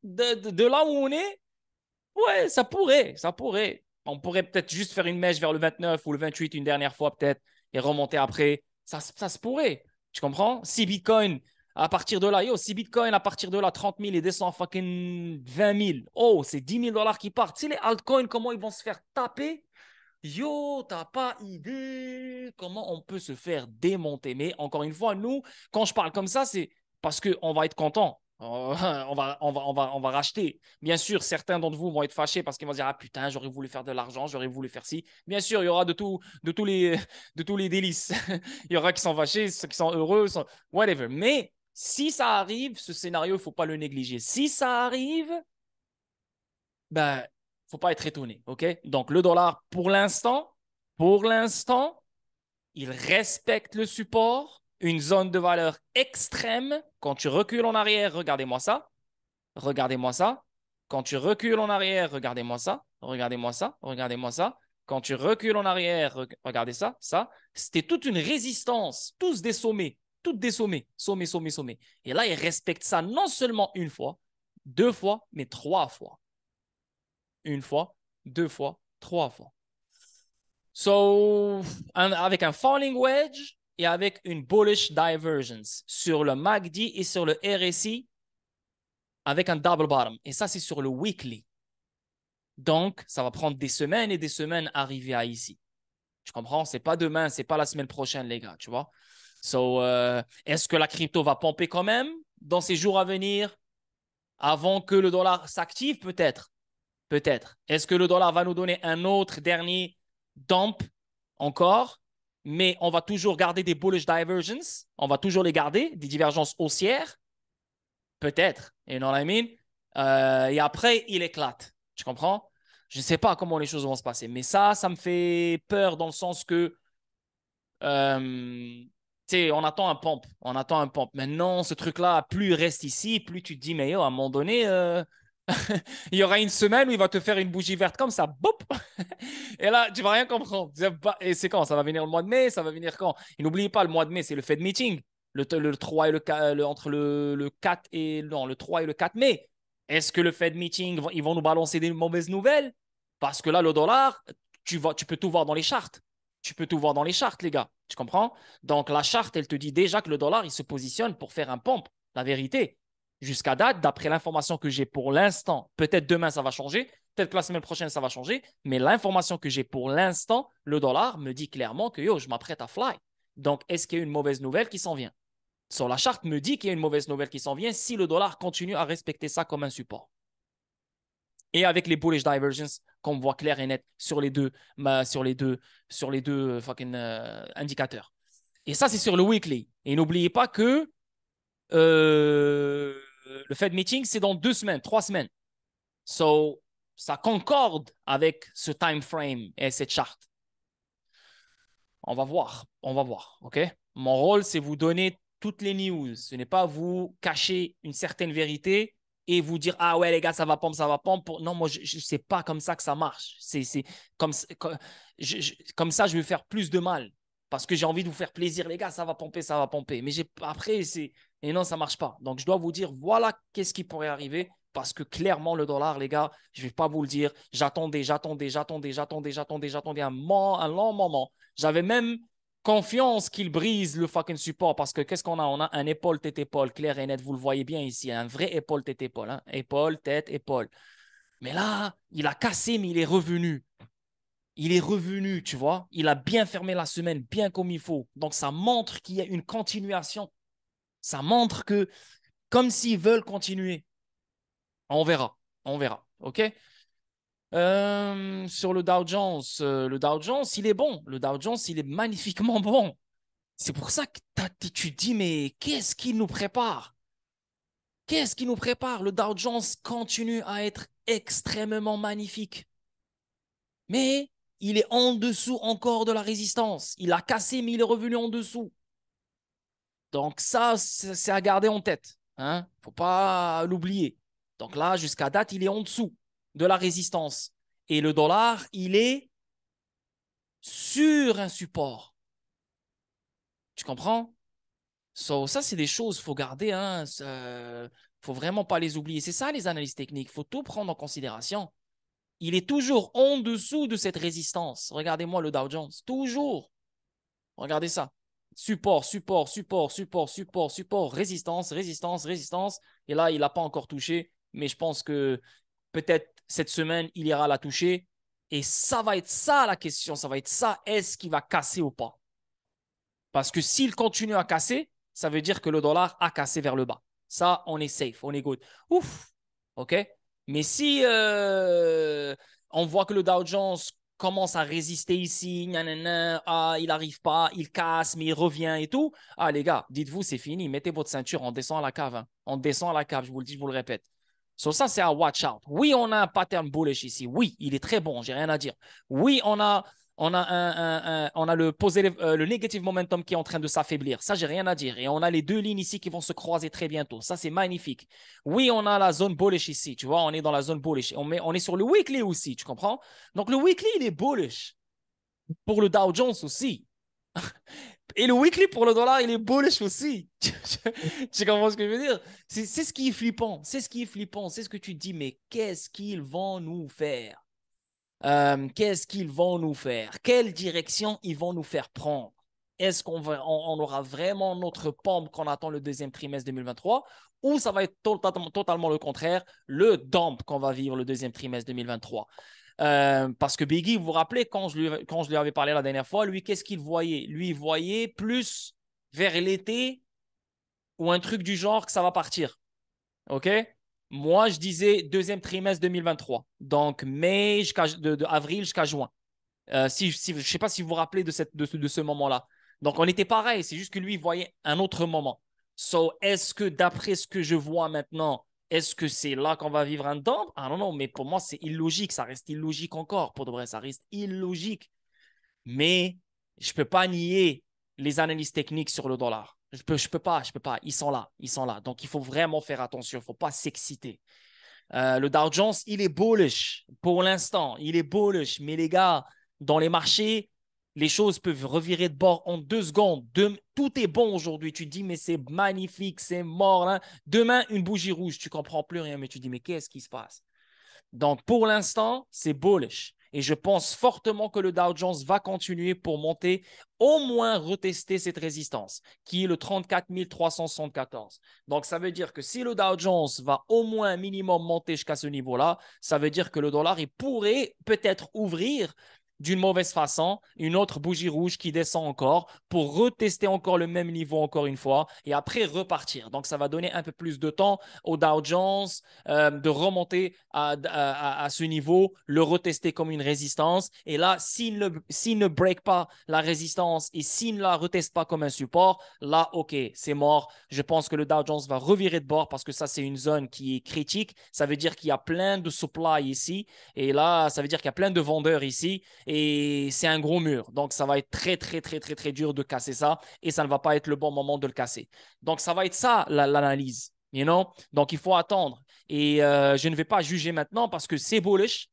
de là où on est, ouais, ça pourrait, ça pourrait. On pourrait peut-être juste faire une mèche vers le 29 ou le 28 une dernière fois peut-être et remonter après. Ça se pourrait. Tu comprends? Si Bitcoin, à partir de là, si Bitcoin à partir de là, 30 000 et descend fucking 20 000, oh, c'est 10 000 dollars qui partent. Tu sais, les altcoins, comment ils vont se faire taper? Yo, t'as pas idée comment on peut se faire démonter. Mais encore une fois, nous, quand je parle comme ça, c'est parce qu'on va être content. On va racheter. Bien sûr, certains d'entre vous vont être fâchés parce qu'ils vont dire ah putain, j'aurais voulu faire de l'argent, j'aurais voulu faire ci. Bien sûr, il y aura de tous les délices. Il y aura qui sont fâchés, ceux qui sont heureux, whatever. Mais si ça arrive, ce scénario, il ne faut pas le négliger. Si ça arrive, ben, faut pas être étonné, ok? Donc le dollar, pour l'instant, il respecte le support, une zone de valeur extrême. Quand tu recules en arrière, regardez-moi ça, regardez-moi ça. Quand tu recules en arrière, regardez-moi ça, regardez-moi ça, regardez-moi ça. Quand tu recules en arrière, regardez ça, ça. C'était toute une résistance, tous des sommets, toutes des sommets, sommets, sommets, sommets. Et là, il respecte ça non seulement une fois, deux fois, mais trois fois une fois, deux fois, trois fois. So, avec un falling wedge et avec une bullish divergence sur le MACD et sur le RSI avec un double bottom. Et ça, c'est sur le weekly. Donc, ça va prendre des semaines et des semaines à arriver à ici. Tu comprends? C'est pas demain, c'est pas la semaine prochaine, les gars, tu vois? So, est-ce que la crypto va pomper quand même dans ces jours à venir avant que le dollar s'active? Peut-être. Peut-être. Est-ce que le dollar va nous donner un autre dernier dump encore? Mais on va toujours garder des bullish divergences. On va toujours les garder, des divergences haussières. Peut-être. You know what I mean? Et après, il éclate. Tu comprends? Je ne sais pas comment les choses vont se passer. Mais ça me fait peur dans le sens que, tu sais, on attend un pump. On attend un pump. Maintenant, ce truc-là, plus il reste ici, plus tu te dis, mais yo, à un moment donné, il y aura une semaine où il va te faire une bougie verte comme ça, boum. Et là, tu vas rien comprendre. Et c'est quand? Ça va venir le mois de mai? Ça va venir quand? Et n'oubliez pas, le mois de mai, c'est le Fed meeting. Le 3 et entre le 4 et non, le 3 et le 4 mai. Est-ce que le Fed meeting, ils vont nous balancer des mauvaises nouvelles? Parce que là, le dollar, tu peux tout voir dans les chartes. Tu peux tout voir dans les chartes, les gars. Tu comprends? Donc, la charte, elle te dit déjà que le dollar, il se positionne pour faire un pump. La vérité. Jusqu'à date, d'après l'information que j'ai pour l'instant, peut-être demain ça va changer, peut-être que la semaine prochaine ça va changer, mais l'information que j'ai pour l'instant, le dollar me dit clairement que yo, je m'apprête à fly. Donc, est-ce qu'il y a une mauvaise nouvelle qui s'en vient? Sur la charte me dit qu'il y a une mauvaise nouvelle qui s'en vient si le dollar continue à respecter ça comme un support. Et avec les bullish divergence, qu'on voit clair et net sur les deux fucking indicateurs. Et ça, c'est sur le weekly. Et n'oubliez pas que le Fed meeting, c'est dans 2 semaines, 3 semaines. So, ça concorde avec ce time frame et cette charte. On va voir, on va voir, ok? Mon rôle, c'est vous donner toutes les news. Ce n'est pas vous cacher une certaine vérité et vous dire ah ouais les gars ça va pomper, ça va pomper. Non, moi je sais pas comme ça que ça marche. C'est comme comme ça je vais faire plus de mal parce que j'ai envie de vous faire plaisir les gars, ça va pomper, ça va pomper. Mais après c'est et non ça marche pas. Donc je dois vous dire voilà qu'est-ce qui pourrait arriver parce que clairement le dollar les gars, je vais pas vous le dire. J'attendais un long moment. J'avais même confiance qu'il brise le fucking support parce que qu'est-ce qu'on a? On a un épaule, tête, épaule, clair et net. Vous le voyez bien ici, un vrai épaule, tête, épaule. Hein? Épaule, tête, épaule. Mais là, il a cassé, mais il est revenu. Il est revenu, tu vois. Il a bien fermé la semaine, bien comme il faut. Donc, ça montre qu'il y a une continuation. Ça montre que, comme s'ils veulent continuer, on verra. On verra. OK? Sur le Dow Jones, il est bon. Le Dow Jones, il est magnifiquement bon. C'est pour ça que tu te dis, mais qu'est-ce qui nous prépare? Qu'est-ce qui nous prépare? Le Dow Jones continue à être extrêmement magnifique. Mais il est en dessous encore de la résistance. Il a cassé, mais il est revenu en dessous. Donc ça, c'est à garder en tête. Hein? Faut pas l'oublier. Donc là, jusqu'à date, il est en dessous de la résistance. Et le dollar, il est sur un support. Tu comprends? So, ça, c'est des choses qu'il faut garder. Hein, faut vraiment pas les oublier. C'est ça, les analyses techniques. Il faut tout prendre en considération. Il est toujours en dessous de cette résistance. Regardez-moi le Dow Jones. Toujours. Regardez ça. Support, support, support, support, support, support, résistance, résistance, résistance. Et là, il n'a pas encore touché. Mais je pense que peut-être cette semaine, il ira la toucher. Et ça va être ça la question. Ça va être ça. Est-ce qu'il va casser ou pas? Parce que s'il continue à casser, ça veut dire que le dollar a cassé vers le bas. Ça, on est safe, on est good. Ouf, OK? Mais si on voit que le Dow Jones commence à résister ici, nanana, ah, il n'arrive pas, il casse, mais il revient et tout, ah les gars, dites-vous, c'est fini, mettez votre ceinture, on descend à la cave. Hein. On descend à la cave, je vous le dis, je vous le répète. So ça, c'est à watch out. Oui, on a un pattern bullish ici. Oui, il est très bon, j'ai rien à dire. Oui, on a le negative momentum qui est en train de s'affaiblir. Ça, j'ai rien à dire. Et on a les deux lignes ici qui vont se croiser très bientôt. Ça, c'est magnifique. Oui, on a la zone bullish ici. Tu vois, on est dans la zone bullish. On est sur le weekly aussi, tu comprends? Donc, le weekly, il est bullish. Pour le Dow Jones aussi. Et le weekly pour le dollar, il est bullish aussi. Tu comprends ce que je veux dire? C'est ce qui est flippant. C'est ce qui est flippant. C'est ce que tu te dis, mais qu'est-ce qu'ils vont nous faire? Qu'est-ce qu'ils vont nous faire? Quelle direction ils vont nous faire prendre? Est-ce on aura vraiment notre pompe qu'on attend le deuxième trimestre 2023 ou ça va être totalement le contraire, le dump qu'on va vivre le deuxième trimestre 2023? Parce que Biggie, vous vous rappelez, quand je lui avais parlé la dernière fois, lui, qu'est-ce qu'il voyait? Lui, il voyait plus vers l'été ou un truc du genre que ça va partir. OK? Moi, je disais deuxième trimestre 2023. Donc, mai de avril jusqu'à juin. Je ne sais pas si vous vous rappelez de ce moment-là. Donc, on était pareil. C'est juste que lui, il voyait un autre moment. So, est-ce que d'après ce que je vois maintenant, est-ce que c'est là qu'on va vivre un dump? Ah non, non, mais pour moi, c'est illogique. Ça reste illogique encore. Pour de vrai, ça reste illogique. Mais je ne peux pas nier les analyses techniques sur le dollar. Je peux pas. Ils sont là, ils sont là. Donc, il faut vraiment faire attention. Il ne faut pas s'exciter. Le Dow Jones, il est bullish pour l'instant. Il est bullish. Mais les gars, dans les marchés, les choses peuvent revirer de bord en 2 secondes. Tout est bon aujourd'hui. Tu te dis, mais c'est magnifique, c'est mort. Hein. Demain, une bougie rouge. Tu ne comprends plus rien, mais tu te dis, mais qu'est-ce qui se passe? Donc, pour l'instant, c'est bullish. Et je pense fortement que le Dow Jones va continuer pour monter, au moins retester cette résistance, qui est le 34 374. Donc, ça veut dire que si le Dow Jones va au moins minimum monter jusqu'à ce niveau-là, ça veut dire que le dollar, il pourrait peut-être ouvrir d'une mauvaise façon, une autre bougie rouge qui descend encore pour retester encore le même niveau encore une fois et après repartir. Donc, ça va donner un peu plus de temps au Dow Jones de remonter à ce niveau, le retester comme une résistance. Et là, s'il ne break pas la résistance et s'il ne la reteste pas comme un support, là, OK, c'est mort. Je pense que le Dow Jones va revirer de bord parce que ça, c'est une zone qui est critique. Ça veut dire qu'il y a plein de supply ici. Et là, ça veut dire qu'il y a plein de vendeurs ici et c'est un gros mur. Donc, ça va être très, très, très, très, très dur de casser ça et ça ne va pas être le bon moment de le casser. Donc, ça va être ça l'analyse. You know? Donc, il faut attendre. Et je ne vais pas juger maintenant parce que c'est bullish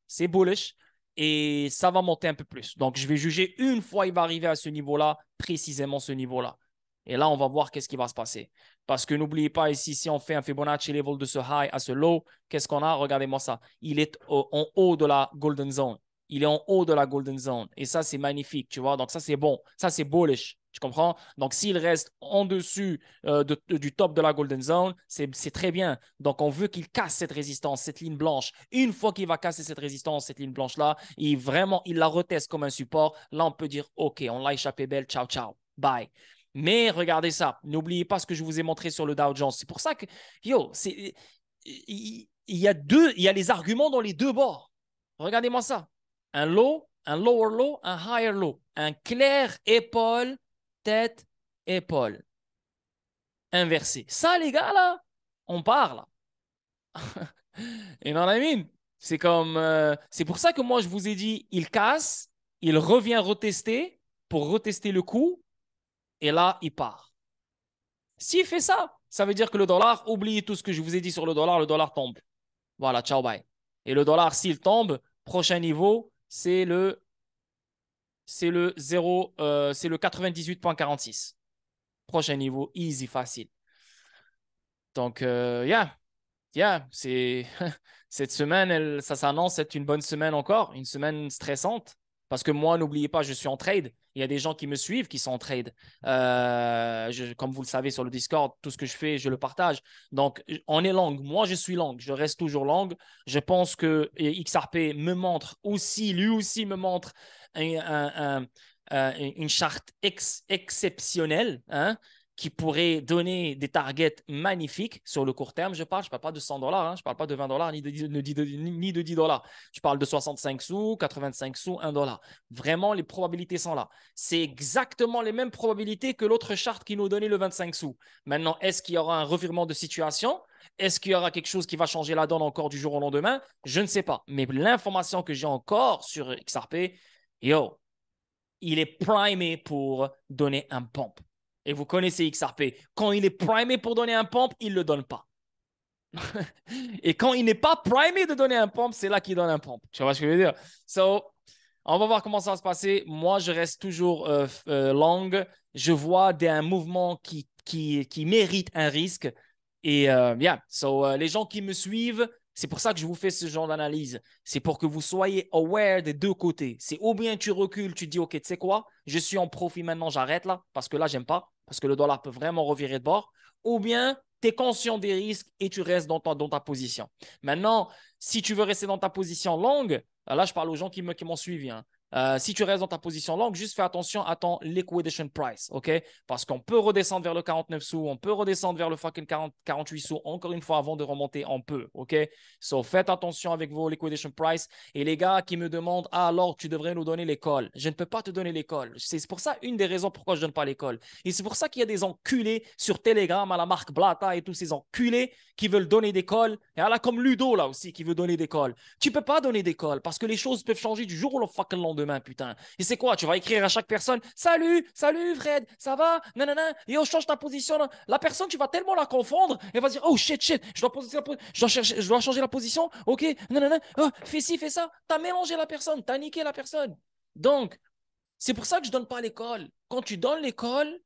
et ça va monter un peu plus. Donc, je vais juger une fois il va arriver à ce niveau-là, précisément ce niveau-là. Et là, on va voir qu'est-ce qui va se passer. Parce que n'oubliez pas ici, si on fait un Fibonacci level de ce high à ce low, qu'est-ce qu'on a? Regardez-moi ça. Il est en haut de la golden zone. Il est en haut de la golden zone. Et ça, c'est magnifique, tu vois. Donc, ça, c'est bon. Ça, c'est bullish. Tu comprends? Donc, s'il reste en dessus du top de la golden zone, c'est très bien. Donc, on veut qu'il casse cette résistance, cette ligne blanche. Une fois qu'il va casser cette résistance, cette ligne blanche-là, il la reteste comme un support. Là, on peut dire, OK, on l'a échappé belle. Ciao, ciao. Bye. Mais regardez ça. N'oubliez pas ce que je vous ai montré sur le Dow Jones. C'est pour ça que, il y a les arguments dans les deux bords. Regardez-moi ça. Un low, un lower low, un higher low. Un clair épaule, tête, épaule. Inversé. Ça, les gars, là, on parle. Et non, I mean, c'est comme. C'est pour ça que moi, je vous ai dit, il casse, il revient retester pour retester le coup, et là, il part. S'il fait ça, ça veut dire que le dollar, oubliez tout ce que je vous ai dit sur le dollar tombe. Voilà, ciao, bye. Et le dollar, s'il tombe, prochain niveau, c'est le 98,46. prochain niveau, easy, facile. Donc, c'est cette semaine, ça s'annonce être une bonne semaine encore, une semaine stressante. Parce que moi, n'oubliez pas, je suis en trade. Il y a des gens qui me suivent qui sont en trade. Comme vous le savez sur le Discord, tout ce que je fais, je le partage. Donc, on est long. Moi, je suis long. Je reste toujours long. Je pense que XRP me montre aussi, lui aussi me montre une charte exceptionnelle, hein, qui pourrait donner des targets magnifiques sur le court terme. Je parle pas de 100 $, hein, je ne parle pas de 20 $, ni de 10 $. Je parle de 65 sous, 85 sous, 1 $. Vraiment, les probabilités sont là. C'est exactement les mêmes probabilités que l'autre charte qui nous donnait le 25 sous. Maintenant, est-ce qu'il y aura un revirement de situation? Est-ce qu'il y aura quelque chose qui va changer la donne encore du jour au lendemain? Je ne sais pas. Mais l'information que j'ai encore sur XRP, yo, il est primé pour donner un pump. Et vous connaissez XRP. Quand il est primé pour donner un pump, il ne le donne pas. Et quand il n'est pas primé de donner un pump, c'est là qu'il donne un pump. Tu vois ce que je veux dire? So, on va voir comment ça va se passer. Moi, je reste toujours long. Je vois un mouvement qui mérite un risque. Et les gens qui me suivent, c'est pour ça que je vous fais ce genre d'analyse. C'est pour que vous soyez aware des deux côtés. C'est ou bien tu recules, tu dis, OK, tu sais quoi, je suis en profit maintenant, j'arrête là, parce que là, j'aime pas, parce que le dollar peut vraiment revirer de bord. Ou bien tu es conscient des risques et tu restes dans ta position. Maintenant, si tu veux rester dans ta position longue, là, je parle aux gens qui m'ont suivi, hein. Si tu restes dans ta position longue, juste fais attention à ton liquidation price, OK? Parce qu'on peut redescendre vers le 49 sous, on peut redescendre vers le fucking 48 sous, encore une fois, avant de remonter, on peut, OK? So, faites attention avec vos liquidation price. Et les gars qui me demandent, ah, alors, tu devrais nous donner l'école. Je ne peux pas te donner l'école. C'est pour ça une des raisons pourquoi je ne donne pas l'école. Et c'est pour ça qu'il y a des enculés sur Telegram à la marque Blata et tous ces enculés qui veulent donner des calls. Et là, comme Ludo, là aussi, qui veut donner des calls. Tu peux pas donner des calls parce que les choses peuvent changer du jour au fucking lendemain, putain. Et c'est quoi? Tu vas écrire à chaque personne, salut, salut Fred, ça va? Nanana, et on change ta position. La personne, tu vas tellement la confondre, elle va dire, oh shit, je dois changer la position, ok, nanana, oh, fais ci, fais ça. T'as mélangé la personne, t'as niqué la personne. Donc, c'est pour ça que je donne pas l'école. Quand tu donnes l'école,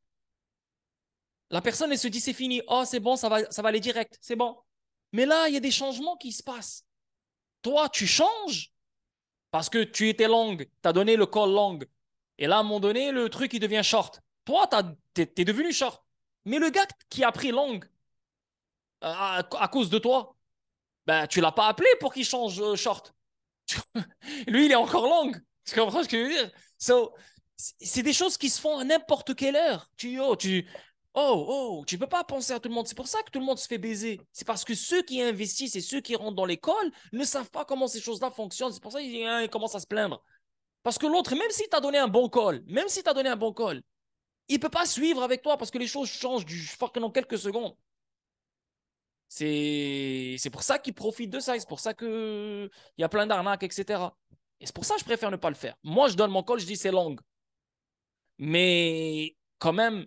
la personne, elle se dit, c'est fini. Oh, c'est bon, ça va aller direct. C'est bon. Mais là, il y a des changements qui se passent. Toi, tu changes parce que tu étais long. Tu as donné le call long. Et là, à un moment donné, le truc, il devient short. Toi, tu es devenu short. Mais le gars qui a pris long à cause de toi, ben, tu ne l'as pas appelé pour qu'il change short. Lui, il est encore long. Tu comprends ce que je veux dire? So, c'est des choses qui se font à n'importe quelle heure. Tu peux pas penser à tout le monde. C'est pour ça que tout le monde se fait baiser. C'est parce que ceux qui investissent et ceux qui rentrent dans l'école ne savent pas comment ces choses-là fonctionnent. C'est pour ça qu'ils commencent à se plaindre. Parce que l'autre, même s'il t'a donné un bon call, il peut pas suivre avec toi parce que les choses changent du fucking en quelques secondes. C'est pour ça qu'ils profitent de ça. C'est pour ça qu'il y a plein d'arnaques, etc. Et c'est pour ça que je préfère ne pas le faire. Moi, je donne mon call, je dis c'est long. Mais quand même,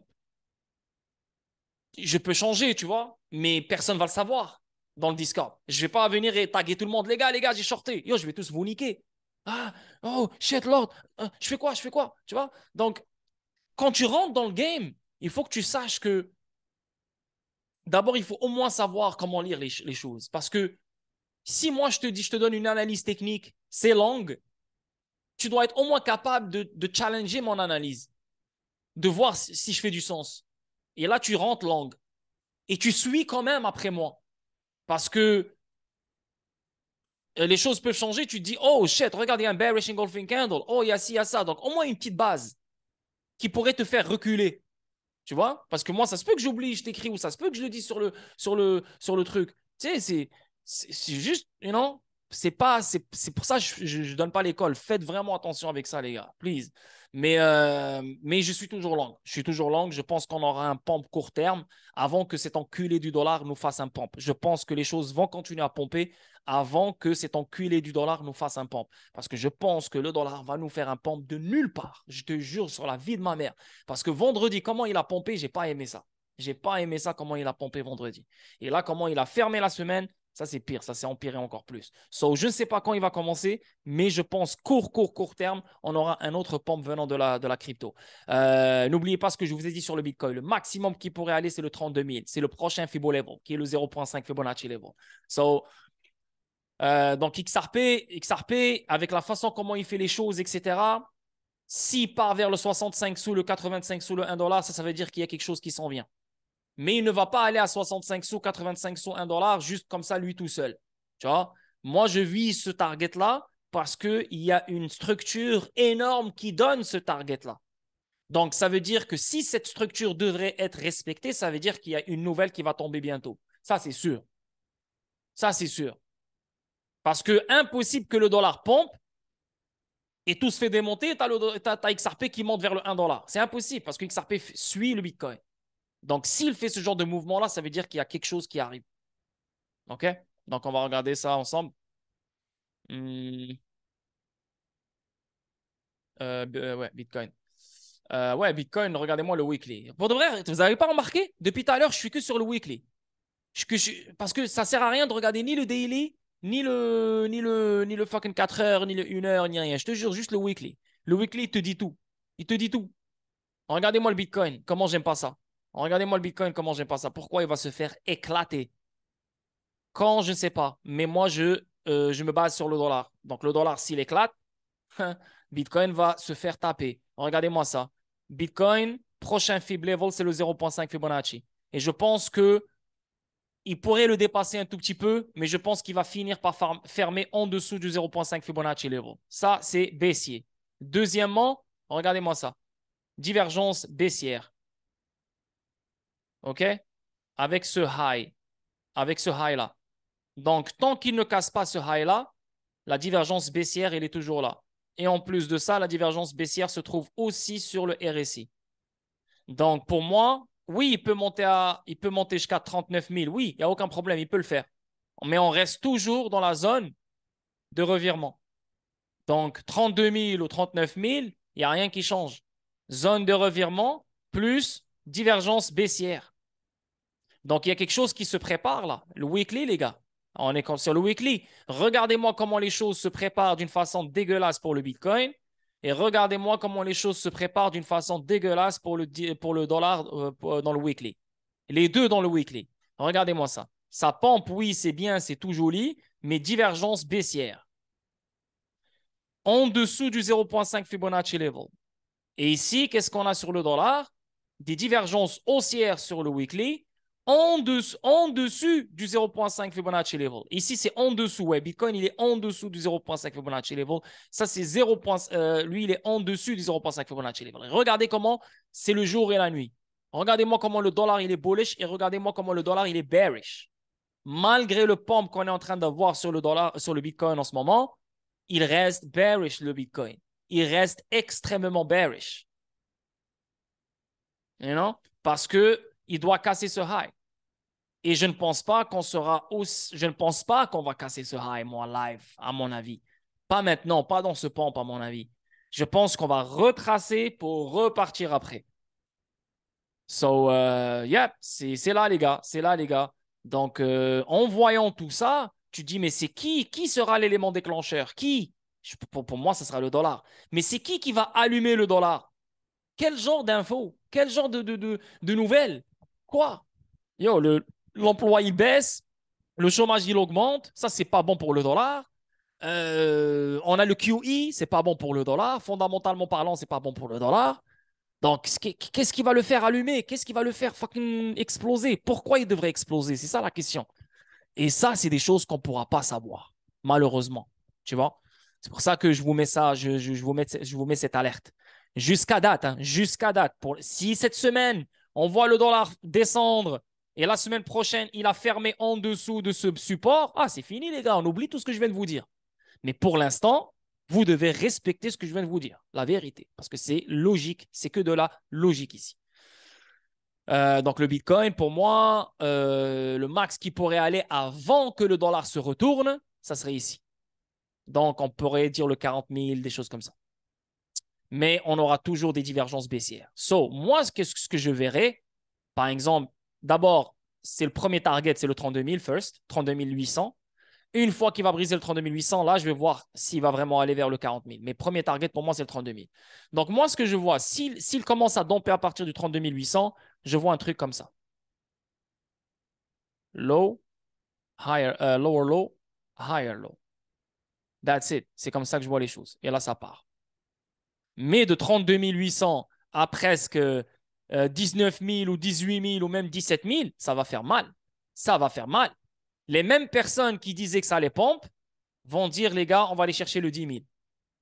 je peux changer, tu vois, mais personne ne va le savoir dans le Discord. Je ne vais pas venir et taguer tout le monde. Les gars, j'ai shorté. Yo, je vais tous vous niquer. Ah, oh, shit, Lord. Je fais quoi? Tu vois? Donc, quand tu rentres dans le game, il faut que tu saches que d'abord, il faut au moins savoir comment lire les choses. Parce que si moi, je te donne une analyse technique, c'est long, tu dois être au moins capable de challenger mon analyse, de voir si je fais du sens. Et là, tu rentres long. Et tu suis quand même après moi. Parce que les choses peuvent changer. Tu te dis, oh shit, regarde, il y a un bearish engulfing candle. Oh, il y a ci, il y a ça. Donc, au moins une petite base qui pourrait te faire reculer. Tu vois? Parce que moi, ça se peut que j'oublie, je t'écris, ou ça se peut que je le dise sur le truc. Tu sais, c'est juste, c'est pour ça que je ne donne pas l'école. Faites vraiment attention avec ça, les gars. Please. Mais je suis toujours long. Je suis toujours long. Je pense qu'on aura un pump court terme avant que cet enculé du dollar nous fasse un pump. Je pense que les choses vont continuer à pomper avant que cet enculé du dollar nous fasse un pump. Parce que je pense que le dollar va nous faire un pump de nulle part. Je te jure sur la vie de ma mère. Parce que vendredi, comment il a pompé, j'ai pas aimé ça. J'ai pas aimé ça, comment il a pompé vendredi. Et là, comment il a fermé la semaine, Ça, c'est pire. Ça, c'est empiré encore plus. So, je ne sais pas quand il va commencer, mais je pense court terme, on aura un autre pump venant de la crypto. N'oubliez pas ce que je vous ai dit sur le Bitcoin. Le maximum qui pourrait aller, c'est le 32 000. C'est le prochain Fibo level, qui est le 0,5 Fibonacci level. So, donc, XRP, avec la façon comment il fait les choses, etc., s'il part vers le 65 sous, le 85 sous, le 1 dollar, ça veut dire qu'il y a quelque chose qui s'en vient. Mais il ne va pas aller à 65 sous, 85 sous, 1 dollar, juste comme ça, lui tout seul. Tu vois? Moi, je vise ce target-là parce qu'il y a une structure énorme qui donne ce target-là. Donc, ça veut dire que si cette structure devrait être respectée, ça veut dire qu'il y a une nouvelle qui va tomber bientôt. Ça, c'est sûr. Ça, c'est sûr. Parce que impossible que le dollar pompe et tout se fait démonter, tu as XRP qui monte vers le 1 dollar. C'est impossible parce que XRP suit le Bitcoin. Donc, s'il fait ce genre de mouvement-là, ça veut dire qu'il y a quelque chose qui arrive. OK? Donc, on va regarder ça ensemble. Ouais, Bitcoin. Ouais, Bitcoin, regardez-moi le weekly. Pour de vrai, vous n'avez pas remarqué? Depuis tout à l'heure, je suis que sur le weekly. Parce que ça ne sert à rien de regarder ni le daily, ni le fucking 4 heures, ni le 1 heure, ni rien. Je te jure, juste le weekly. Le weekly, il te dit tout. Il te dit tout. Regardez-moi le Bitcoin. Comment j'aime pas ça? Regardez-moi le Bitcoin. Comment j'aime pas ça? Pourquoi il va se faire éclater? Quand, je ne sais pas. Mais moi, je me base sur le dollar. Donc, le dollar, s'il éclate, Bitcoin va se faire taper. Regardez-moi ça. Bitcoin, prochain Fib level, c'est le 0,5 Fibonacci. Et je pense que il pourrait le dépasser un tout petit peu, mais je pense qu'il va finir par fermer en dessous du 0,5 Fibonacci level. Ça, c'est baissier. Deuxièmement, regardez-moi ça. Divergence baissière. OK? Avec ce high. Avec ce high-là. Donc, tant qu'il ne casse pas ce high-là, la divergence baissière, elle est toujours là. Et en plus de ça, la divergence baissière se trouve aussi sur le RSI. Donc, pour moi, oui, il peut monter jusqu'à 39 000. Oui, il n'y a aucun problème, il peut le faire. Mais on reste toujours dans la zone de revirement. Donc, 32 000 ou 39 000, il n'y a rien qui change. Zone de revirement plus divergence baissière. Donc, il y a quelque chose qui se prépare là. Le weekly, les gars. On est sur le weekly. Regardez-moi comment les choses se préparent d'une façon dégueulasse pour le Bitcoin. Et regardez-moi comment les choses se préparent d'une façon dégueulasse pour le dollar dans le weekly. Les deux dans le weekly. Regardez-moi ça. Ça pompe, oui, c'est bien, c'est tout joli, mais divergence baissière. En dessous du 0,5 Fibonacci level. Et ici, qu'est-ce qu'on a sur le dollar? Des divergences haussières sur le weekly en dessus du 0,5 Fibonacci level. Ici, c'est en dessous. Ouais, Bitcoin, il est en dessous du 0,5 Fibonacci level. Ça, c'est 0. Lui, il est en dessus du 0,5 Fibonacci level. Regardez comment c'est le jour et la nuit. Regardez-moi comment le dollar, il est bullish et regardez-moi comment le dollar, il est bearish. Malgré le pump qu'on est en train d'avoir sur le dollar, sur le Bitcoin en ce moment, il reste bearish, le Bitcoin. Il reste extrêmement bearish. You know? Parce qu'il doit casser ce high. Et je ne pense pas je ne pense pas qu'on va casser ce high, moi, live, à mon avis. Pas maintenant, pas dans ce pump, à mon avis. Je pense qu'on va retracer pour repartir après. So, yeah, c'est là, les gars. C'est là, les gars. Donc, en voyant tout ça, tu te dis, mais c'est qui sera l'élément déclencheur? Qui? Pour moi, ce sera le dollar. Mais c'est qui va allumer le dollar? Quel genre d'infos? Quel genre de nouvelles? Quoi? Yo, l'emploi, il baisse, le chômage, il augmente. Ça, c'est pas bon pour le dollar. On a le QE, c'est pas bon pour le dollar. Fondamentalement parlant, c'est pas bon pour le dollar. Donc, qu'est-ce qui va le faire allumer? Qu'est-ce qui va le faire fucking exploser? Pourquoi il devrait exploser? C'est ça la question. Et ça, c'est des choses qu'on ne pourra pas savoir, malheureusement. Tu vois? C'est pour ça que je vous mets ça, je vous mets cette alerte. Jusqu'à date, hein, jusqu'à date. Si cette semaine, on voit le dollar descendre et la semaine prochaine, il a fermé en dessous de ce support, ah, c'est fini, les gars, on oublie tout ce que je viens de vous dire. Mais pour l'instant, vous devez respecter ce que je viens de vous dire, la vérité, parce que c'est logique, c'est que de la logique ici. Donc le Bitcoin, pour moi, le max qui pourrait aller avant que le dollar se retourne, ça serait ici. Donc on pourrait dire le 40 000, des choses comme ça. Mais on aura toujours des divergences baissières. So, moi, ce que je verrais, par exemple, d'abord, c'est le premier target, c'est le 32 000 first, 32 800. Une fois qu'il va briser le 32 800, là, je vais voir s'il va vraiment aller vers le 40 000. Mais premier target, pour moi, c'est le 32 000. Donc, moi, ce que je vois, s'il commence à domper à partir du 32 800, je vois un truc comme ça. Low, higher, lower low, higher low. That's it. C'est comme ça que je vois les choses. Et là, ça part. Mais de 32 800 à presque 19 000 ou 18 000 ou même 17 000, ça va faire mal. Ça va faire mal. Les mêmes personnes qui disaient que ça allait pompe vont dire, les gars, on va aller chercher le 10 000.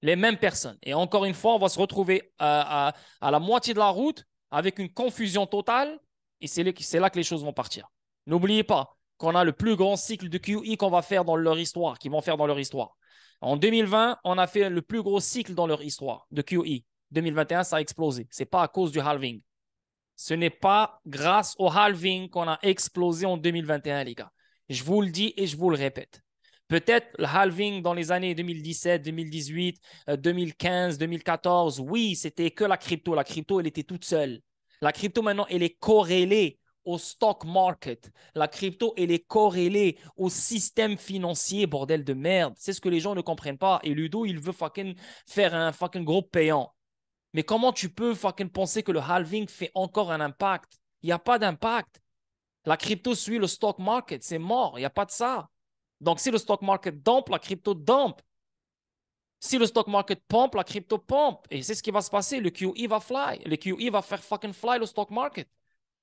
Les mêmes personnes. Et encore une fois, on va se retrouver à la moitié de la route avec une confusion totale. Et c'est là que les choses vont partir. N'oubliez pas qu'on a le plus grand cycle de QE qu'on va faire dans leur histoire, qu'ils vont faire dans leur histoire. En 2020, on a fait le plus gros cycle dans leur histoire de QE. 2021, ça a explosé. Ce n'est pas à cause du halving. Ce n'est pas grâce au halving qu'on a explosé en 2021, les gars. Je vous le dis et je vous le répète. Peut-être le halving dans les années 2017, 2018, 2015, 2014, oui, c'était que la crypto. La crypto, elle était toute seule. La crypto, maintenant, elle est corrélée au stock market. La crypto, elle est corrélée au système financier, bordel de merde. C'est ce que les gens ne comprennent pas. Et Ludo, il veut fucking faire un fucking groupe payant. Mais comment tu peux fucking penser que le halving fait encore un impact? Il n'y a pas d'impact. La crypto suit le stock market. C'est mort. Il n'y a pas de ça. Donc, si le stock market dump, la crypto dump. Si le stock market pompe, la crypto pompe. Et c'est ce qui va se passer. Le QE va fly. Le QE va faire fucking fly le stock market.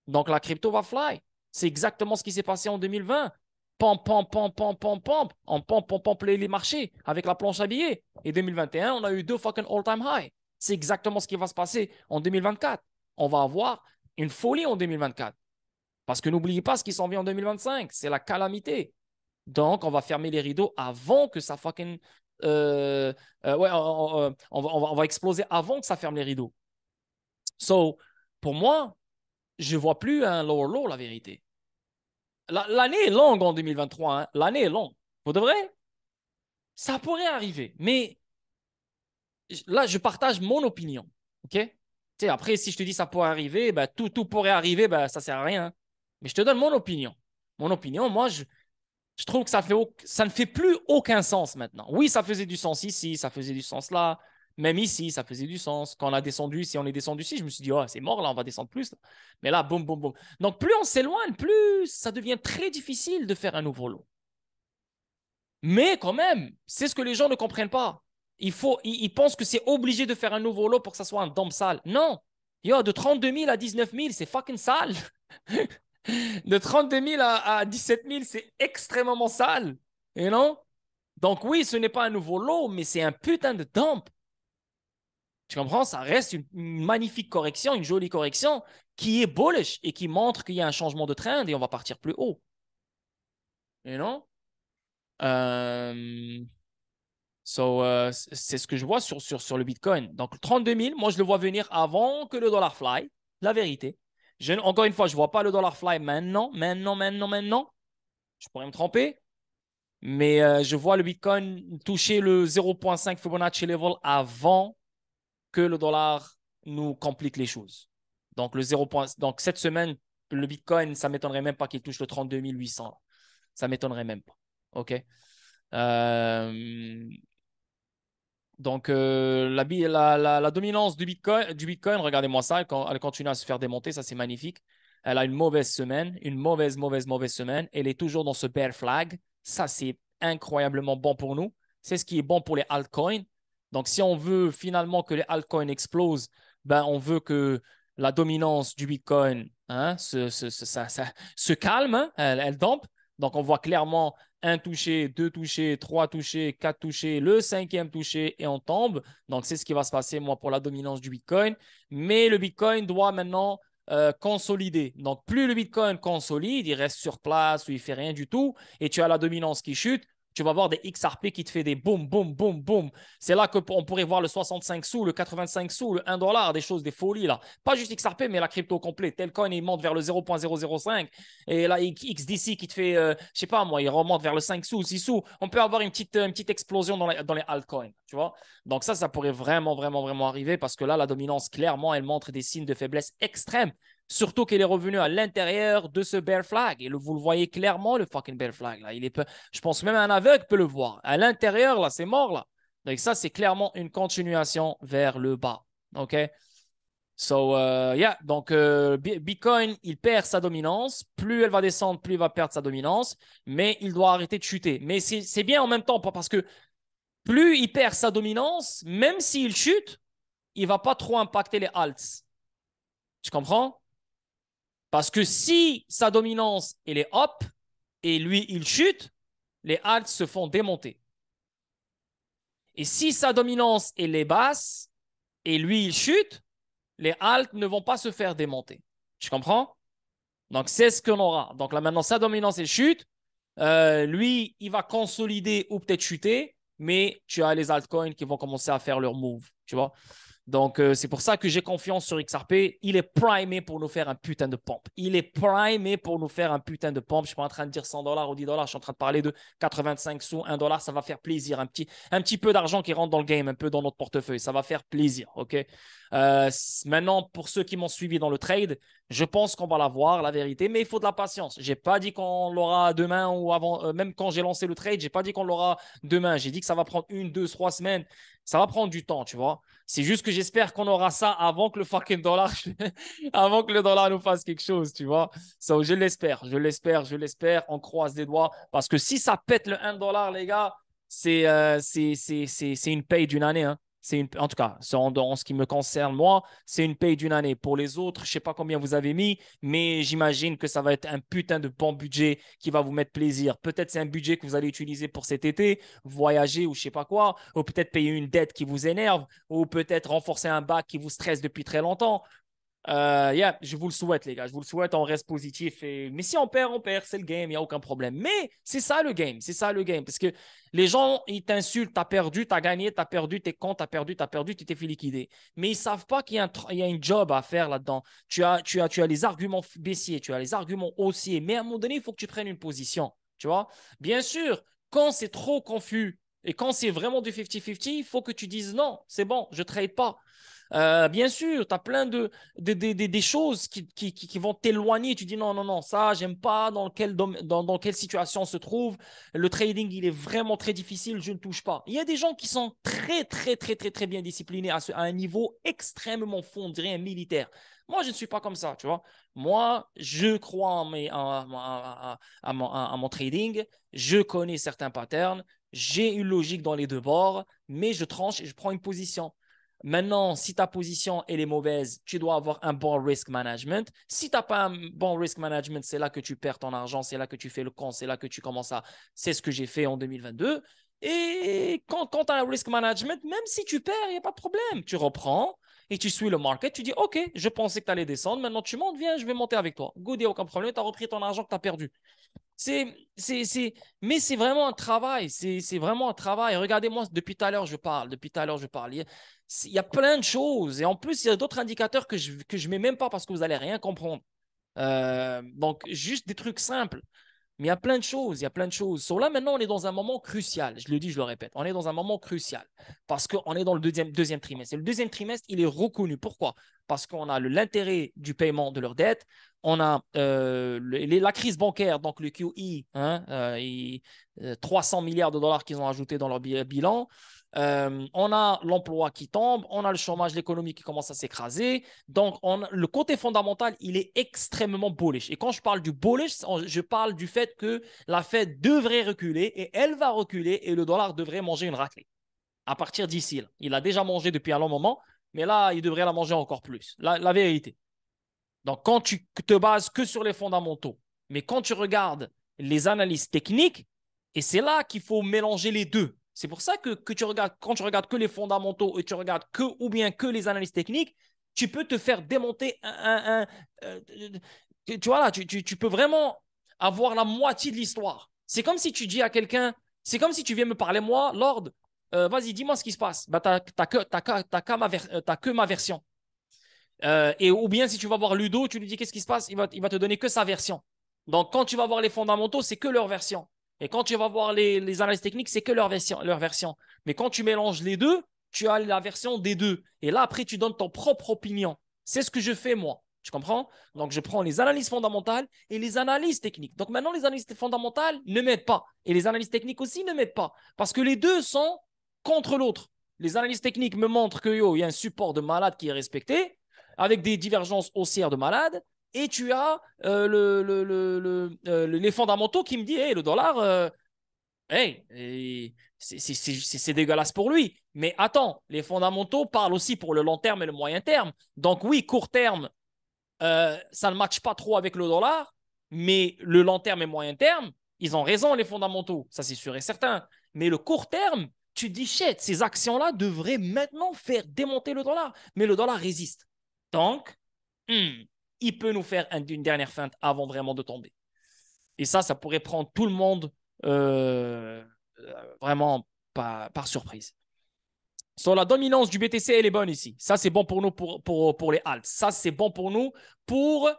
Donc, la crypto va fly. C'est exactement ce qui s'est passé en 2020. Pompe, pompe, pompe, pompe, pompe, pompe. On pompe les marchés avec la planche à billets. Et 2021, on a eu 2 fucking all-time high. C'est exactement ce qui va se passer en 2024. On va avoir une folie en 2024. Parce que n'oubliez pas ce qui s'en vient en 2025. C'est la calamité. Donc, on va fermer les rideaux avant que ça fucking. Ouais, on va exploser avant que ça ferme les rideaux. So, pour moi, je ne vois plus un lower low, la vérité. L'année est longue en 2023. Hein. L'année est longue. Pour de vrai, ça pourrait arriver. Mais là, je partage mon opinion. OK? Après, si je te dis ça pourrait arriver, ben, tout pourrait arriver, ben, ça ne sert à rien. Hein. Mais je te donne mon opinion. Mon opinion, moi, je trouve que ça ne fait plus aucun sens maintenant. Oui, ça faisait du sens ici, ça faisait du sens là. Même ici, ça faisait du sens. Quand on a descendu ici, on est descendu ici, je me suis dit, oh, c'est mort, là, on va descendre plus. Là. Mais là, boum, boum, boum. Donc, plus on s'éloigne, plus ça devient très difficile de faire un nouveau lot. Mais quand même, c'est ce que les gens ne comprennent pas. Ils pensent que c'est obligé de faire un nouveau lot pour que ça soit un dump sale. Non. Yo, de 32 000 à 19 000, c'est fucking sale. De 32 000 à 17 000, c'est extrêmement sale. Et non? Donc oui, ce n'est pas un nouveau lot, mais c'est un putain de dump. Tu comprends? Ça reste une magnifique correction, une jolie correction qui est bullish et qui montre qu'il y a un changement de trend et on va partir plus haut. Et non? C'est ce que je vois sur le Bitcoin. Donc 32 000, moi je le vois venir avant que le dollar fly. La vérité. Encore une fois, je ne vois pas le dollar fly maintenant. Je pourrais me tromper. Mais je vois le Bitcoin toucher le 0,5 Fibonacci level avant que le dollar nous complique les choses. Donc, donc cette semaine, le Bitcoin, ça ne m'étonnerait même pas qu'il touche le 32 800. Ça ne m'étonnerait même pas. OK? Donc, la dominance du Bitcoin, regardez-moi ça, elle continue à se faire démonter, ça c'est magnifique. Elle a une mauvaise semaine, une mauvaise semaine. Elle est toujours dans ce bear flag. Ça, c'est incroyablement bon pour nous. C'est ce qui est bon pour les altcoins. Donc, si on veut finalement que les altcoins explosent, ben, on veut que la dominance du Bitcoin se calme, hein, elle dompe. Donc, on voit clairement un touché, deux touchés, trois touchés, quatre touchés, le cinquième touché et on tombe. Donc, c'est ce qui va se passer, moi, pour la dominance du Bitcoin. Mais le Bitcoin doit maintenant consolider. Donc, plus le Bitcoin consolide, il reste sur place ou il ne fait rien du tout et tu as la dominance qui chute, tu vas voir des XRP qui te fait des boum, boum, boum, boum. C'est là qu'on pourrait voir le 65 sous, le 85 sous, le 1 dollar, des choses, des folies là. Pas juste XRP, mais la crypto complète. Telcoin, il monte vers le 0,005. Et là, XDC qui te fait, je sais pas moi, il remonte vers le 5 sous, 6 sous. On peut avoir une petite explosion dans les altcoins, tu vois. Donc ça pourrait vraiment, vraiment, vraiment arriver parce que là, la dominance, clairement, elle montre des signes de faiblesse extrêmes. Surtout qu'il est revenu à l'intérieur de ce bear flag. Et vous le voyez clairement, le fucking bear flag. Là. Je pense même un aveugle peut le voir. À l'intérieur, là, c'est mort. Là. Donc ça, c'est clairement une continuation vers le bas. OK? So, yeah. Donc, Bitcoin, il perd sa dominance. Plus elle va descendre, plus il va perdre sa dominance. Mais il doit arrêter de chuter. Mais c'est bien en même temps, parce que plus il perd sa dominance, même s'il chute, il ne va pas trop impacter les alts. Tu comprends? Parce que si sa dominance, elle est up et lui, il chute, les alts se font démonter. Et si sa dominance, elle est basse et lui, il chute, les alts ne vont pas se faire démonter. Tu comprends? Donc, c'est ce qu'on aura. Donc là, maintenant, sa dominance, elle chute. Lui, il va consolider ou peut-être chuter, mais tu as les altcoins qui vont commencer à faire leur move. Tu vois? Donc, c'est pour ça que j'ai confiance sur XRP. Il est primé pour nous faire un putain de pump. Il est primé pour nous faire un putain de pump. Je ne suis pas en train de dire 100 dollars ou 10 dollars. Je suis en train de parler de 85 sous, 1 dollar. Ça va faire plaisir. Un petit peu d'argent qui rentre dans le game, un peu dans notre portefeuille. Ça va faire plaisir. OK? Maintenant, pour ceux qui m'ont suivi dans le trade, je pense qu'on va l'avoir, la vérité. Mais il faut de la patience. Je n'ai pas dit qu'on l'aura demain ou avant. Même quand j'ai lancé le trade, je n'ai pas dit qu'on l'aura demain. J'ai dit que ça va prendre 1, 2, 3 semaines. Ça va prendre du temps, tu vois. C'est juste que j'espère qu'on aura ça avant que le fucking dollar, avant que le dollar nous fasse quelque chose, tu vois. So, je l'espère. On croise les doigts. Parce que si ça pète le 1 dollar, les gars, c'est une paye d'une année. Hein. En tout cas, en ce qui me concerne, moi, c'est une paye d'une année. Pour les autres, je ne sais pas combien vous avez mis, mais j'imagine que ça va être un putain de bon budget qui va vous mettre plaisir. Peut-être c'est un budget que vous allez utiliser pour cet été, voyager ou je ne sais pas quoi, ou peut-être payer une dette qui vous énerve, ou peut-être renforcer un bac qui vous stresse depuis très longtemps. Yeah, je vous le souhaite, les gars. Je vous le souhaite, on reste positif. Mais si on perd, c'est le game, il n'y a aucun problème. Mais c'est ça le game, c'est ça le game. Parce que les gens, ils t'insultent, t'as perdu, t'as gagné, t'as perdu, t'es con, t'as perdu, tu t'es fait liquider. Mais ils ne savent pas qu'il y a une job à faire là-dedans. Tu as les arguments baissiers, tu as les arguments haussiers. Mais à un moment donné, il faut que tu prennes une position. Tu vois? Bien sûr, quand c'est trop confus et quand c'est vraiment du 50-50, il faut que tu dises non, c'est bon, je ne trade pas. Bien sûr, tu as plein des choses qui vont t'éloigner. Tu dis non, non, non, ça, j'aime pas dans quelle situation on se trouve. Le trading, il est vraiment très difficile, je ne touche pas. Il y a des gens qui sont très, très, très, très, très bien disciplinés à un niveau extrêmement fond, on dirait un militaire. Moi, je ne suis pas comme ça, tu vois. Moi, je crois à mon trading. Je connais certains patterns. J'ai une logique dans les deux bords, mais je tranche et je prends une position. Maintenant, si ta position elle est mauvaise, tu dois avoir un bon risk management. Si tu n'as pas un bon risk management, c'est là que tu perds ton argent, c'est là que tu fais le con, c'est là que tu commences à… C'est ce que j'ai fait en 2022. Et quand tu as un risk management, même si tu perds, il n'y a pas de problème. Tu reprends et tu suis le market. Tu dis, OK, je pensais que tu allais descendre. Maintenant, tu montes, viens, je vais monter avec toi. Good, il n'y a aucun problème. Tu as repris ton argent que tu as perdu. Mais c'est vraiment un travail. C'est vraiment un travail. Regardez-moi, depuis tout à l'heure, je parle. Il y a plein de choses. Et en plus, il y a d'autres indicateurs que je ne mets même pas parce que vous n'allez rien comprendre. Donc, juste des trucs simples. Mais il y a plein de choses, il y a plein de choses. So là, maintenant, on est dans un moment crucial. Je le dis, je le répète. On est dans un moment crucial parce qu'on est dans le deuxième trimestre. Et le deuxième trimestre, il est reconnu. Pourquoi? Parce qu'on a l'intérêt du paiement de leurs dettes. On a la crise bancaire, donc le QE, 300 milliards de dollars qu'ils ont ajouté dans leur bilan. On a l'emploi qui tombe, on a le chômage, l'économie qui commence à s'écraser. Donc, le côté fondamental, il est extrêmement bullish. Et quand je parle du bullish, je parle du fait que la Fed devrait reculer et elle va reculer et le dollar devrait manger une raclée à partir d'ici. Il a déjà mangé depuis un long moment, mais là, il devrait la manger encore plus. La vérité. Donc, quand tu te bases que sur les fondamentaux, mais quand tu regardes les analyses techniques, et c'est là qu'il faut mélanger les deux. C'est pour ça que quand tu regardes que les fondamentaux et tu regardes que les analyses techniques, tu peux te faire démonter tu vois là, tu peux vraiment avoir la moitié de l'histoire. C'est comme si tu dis à quelqu'un, c'est comme si tu viens me parler, moi, Lord, vas-y, dis-moi ce qui se passe. Bah, t'as que ma version. Ou bien si tu vas voir Ludo, tu lui dis qu'est-ce qui se passe, il va te donner que sa version. Donc quand tu vas voir les fondamentaux, c'est que leur version. Et quand tu vas voir les analyses techniques, c'est que leur version. Mais quand tu mélanges les deux, tu as la version des deux. Et là, après, tu donnes ton propre opinion. C'est ce que je fais, moi. Tu comprends? Donc, je prends les analyses fondamentales et les analyses techniques. Donc, maintenant, les analyses fondamentales ne m'aident pas. Et les analyses techniques aussi ne m'aident pas. Parce que les deux sont contre l'autre. Les analyses techniques me montrent qu'il y a un support de malade qui est respecté, avec des divergences haussières de malade. Et tu as les fondamentaux qui me disent hey, le dollar, hey, c'est dégueulasse pour lui. Mais attends, les fondamentaux parlent aussi pour le long terme et le moyen terme. Donc, oui, court terme, ça ne matche pas trop avec le dollar, mais le long terme et moyen terme, ils ont raison, les fondamentaux. Ça, c'est sûr et certain. Mais le court terme, tu te dis, shit, ces actions-là devraient maintenant faire démonter le dollar. Mais le dollar résiste. Donc, il peut nous faire une dernière feinte avant vraiment de tomber. Et ça pourrait prendre tout le monde vraiment par surprise. Sur la dominance du BTC, elle est bonne ici. Ça, c'est bon pour nous pour les halts. Ça, c'est bon pour nous pour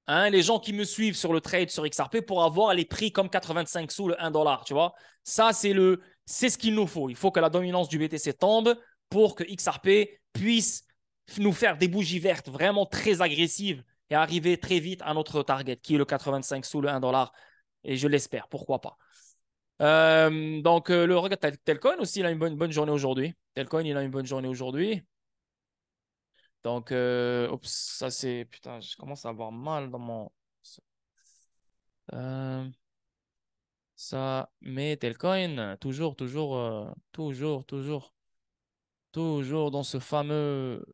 les gens qui me suivent sur le trade sur XRP pour avoir les prix comme 85 sous le 1 dollar. Tu vois, ça, c'est ce qu'il nous faut. Il faut que la dominance du BTC tombe pour que XRP puisse nous faire des bougies vertes vraiment très agressives et arriver très vite à notre target qui est le 85 sous le 1 dollar. Et je l'espère, pourquoi pas. Donc, le regard Telcoin aussi, il a une bonne journée aujourd'hui. Telcoin, il a une bonne journée aujourd'hui. Donc, ça c'est. Putain, je commence à avoir mal dans mon. Ça, mais Telcoin, toujours dans ce fameux.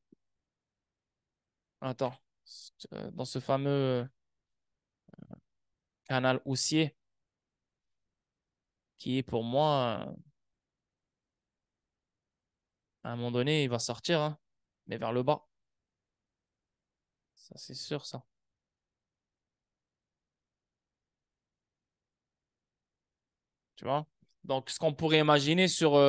Attends, dans ce fameux canal haussier qui est pour moi, à un moment donné, il va sortir, hein, mais vers le bas. Ça, c'est sûr, ça. Tu vois? Donc, ce qu'on pourrait imaginer sur,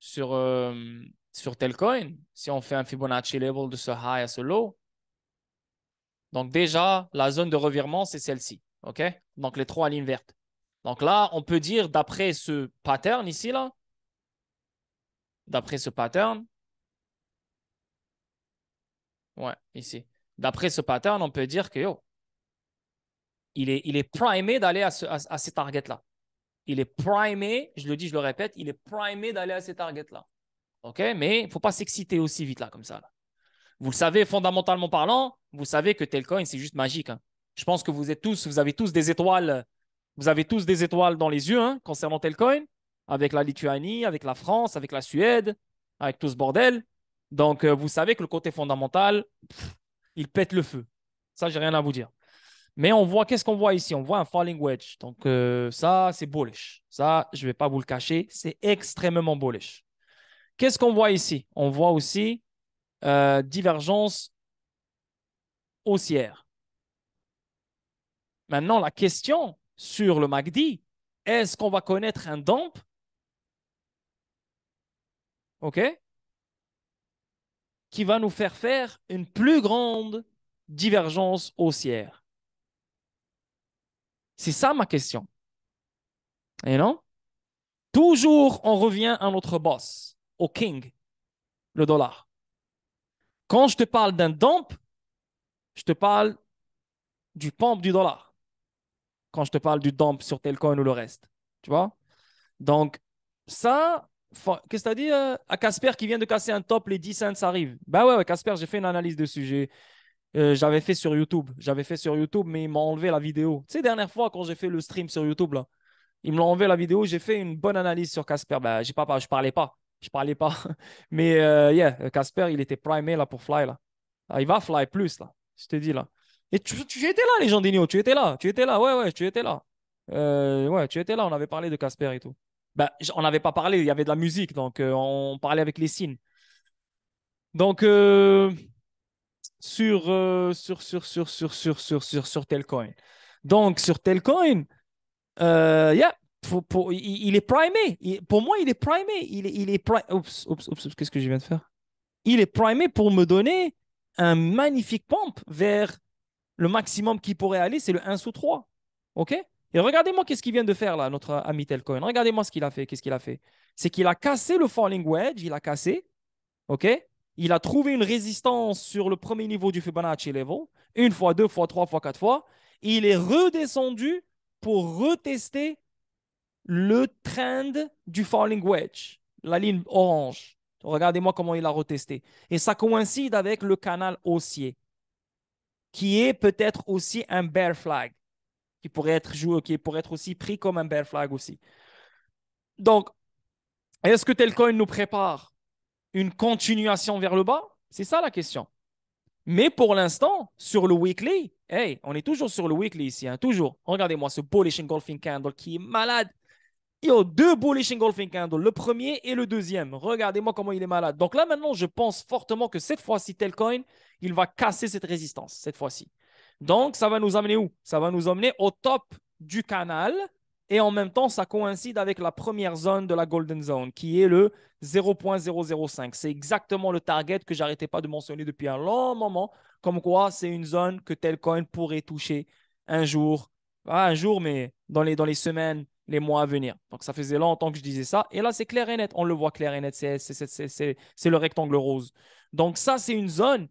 sur Telcoin, si on fait un Fibonacci level de ce high à ce low, donc déjà, la zone de revirement, c'est celle-ci. OK? Donc, les trois lignes vertes. Donc là, on peut dire, d'après ce pattern ici, là, d'après ce pattern, ouais, ici. D'après ce pattern, on peut dire que yo, il est primé d'aller à ces targets-là. Il est primé, je le dis, je le répète, il est primé d'aller à ces targets-là. OK? Mais il ne faut pas s'exciter aussi vite là, comme ça. Là. Vous le savez, fondamentalement parlant, vous savez que Telcoin, c'est juste magique. Hein. Je pense que vous avez tous des étoiles, vous avez tous des étoiles dans les yeux hein, concernant Telcoin, avec la Lituanie, avec la France, avec la Suède, avec tout ce bordel. Donc, vous savez que le côté fondamental, il pète le feu. Ça, j'ai rien à vous dire. Mais on voit, qu'est-ce qu'on voit ici? On voit un falling wedge. Donc, ça, c'est bullish. Ça, je ne vais pas vous le cacher, c'est extrêmement bullish. Qu'est-ce qu'on voit ici? On voit aussi divergence haussière. Maintenant, la question sur le MACD, est-ce qu'on va connaître un dump? OK? Qui va nous faire une plus grande divergence haussière. C'est ça ma question. Et non? Toujours, on revient à notre boss, au king, le dollar. Quand je te parle d'un dump, je te parle du pump du dollar. Quand je te parle du dump sur Telcoin ou le reste. Tu vois? Donc, ça, qu'est-ce que tu as dit à Casper qui vient de casser un top, les 10 cents arrivent. Bah ouais, Casper, j'ai fait une analyse dessus. J'avais fait sur YouTube. J'avais fait sur YouTube, mais ils m'ont enlevé la vidéo. Tu sais, dernière fois, quand j'ai fait le stream sur YouTube, là, ils me l'ont enlevé la vidéo. J'ai fait une bonne analyse sur Casper. Bah, je parlais pas. Je parlais pas. Mais, yeah, Casper, il était primé là, pour fly. Là. Ah, il va fly plus, là. Je te dis, là. Et tu étais là, les gens d'Igno. Tu étais là. Tu étais là. Ouais, ouais, tu étais là. Ouais, tu étais là. On avait parlé de Casper et tout. Bah, on n'avait pas parlé. Il y avait de la musique. Donc, on parlait avec les signes. Donc, sur Telcoin. Donc, sur Telcoin, yeah, il est primé. Pour moi, il est primé. Il est oups, qu'est-ce que je viens de faire? Il est primé pour me donner un magnifique pump vers le maximum qui pourrait aller, c'est le 1 sous 3. OK? Et regardez-moi qu'est-ce qu'il vient de faire là, notre ami Telcoin. Regardez-moi ce qu'il a fait. Qu'est-ce qu'il a fait? C'est qu'il a cassé le falling wedge, il a cassé. OK? Il a trouvé une résistance sur le premier niveau du Fibonacci level, une fois, deux fois, trois fois, quatre fois. Il est redescendu pour retester le trend du falling wedge, la ligne orange. Regardez-moi comment il a retesté. Et ça coïncide avec le canal haussier, qui est peut-être aussi un bear flag, qui pourrait être joué, qui pourrait être aussi pris comme un bear flag aussi. Donc, est-ce que Telcoin nous prépare une continuation vers le bas? C'est ça la question. Mais pour l'instant, sur le weekly, hey, on est toujours sur le weekly ici, hein, toujours. Regardez-moi ce bullish engulfing candle qui est malade. Il y a deux bullish engulfing candles, le premier et le deuxième. Regardez-moi comment il est malade. Donc là, maintenant, je pense fortement que cette fois-ci, Telcoin, il va casser cette résistance, cette fois-ci. Donc, ça va nous amener où? Ça va nous amener au top du canal. Et en même temps, ça coïncide avec la première zone de la Golden Zone, qui est le 0.005. C'est exactement le target que j'arrêtais pas de mentionner depuis un long moment. Comme quoi, c'est une zone que Telcoin pourrait toucher un jour. Pas un jour, mais dans les semaines, les mois à venir. Donc, ça faisait longtemps que je disais ça. Et là, c'est clair et net. On le voit clair et net. C'est le rectangle rose. Donc, ça, c'est une zone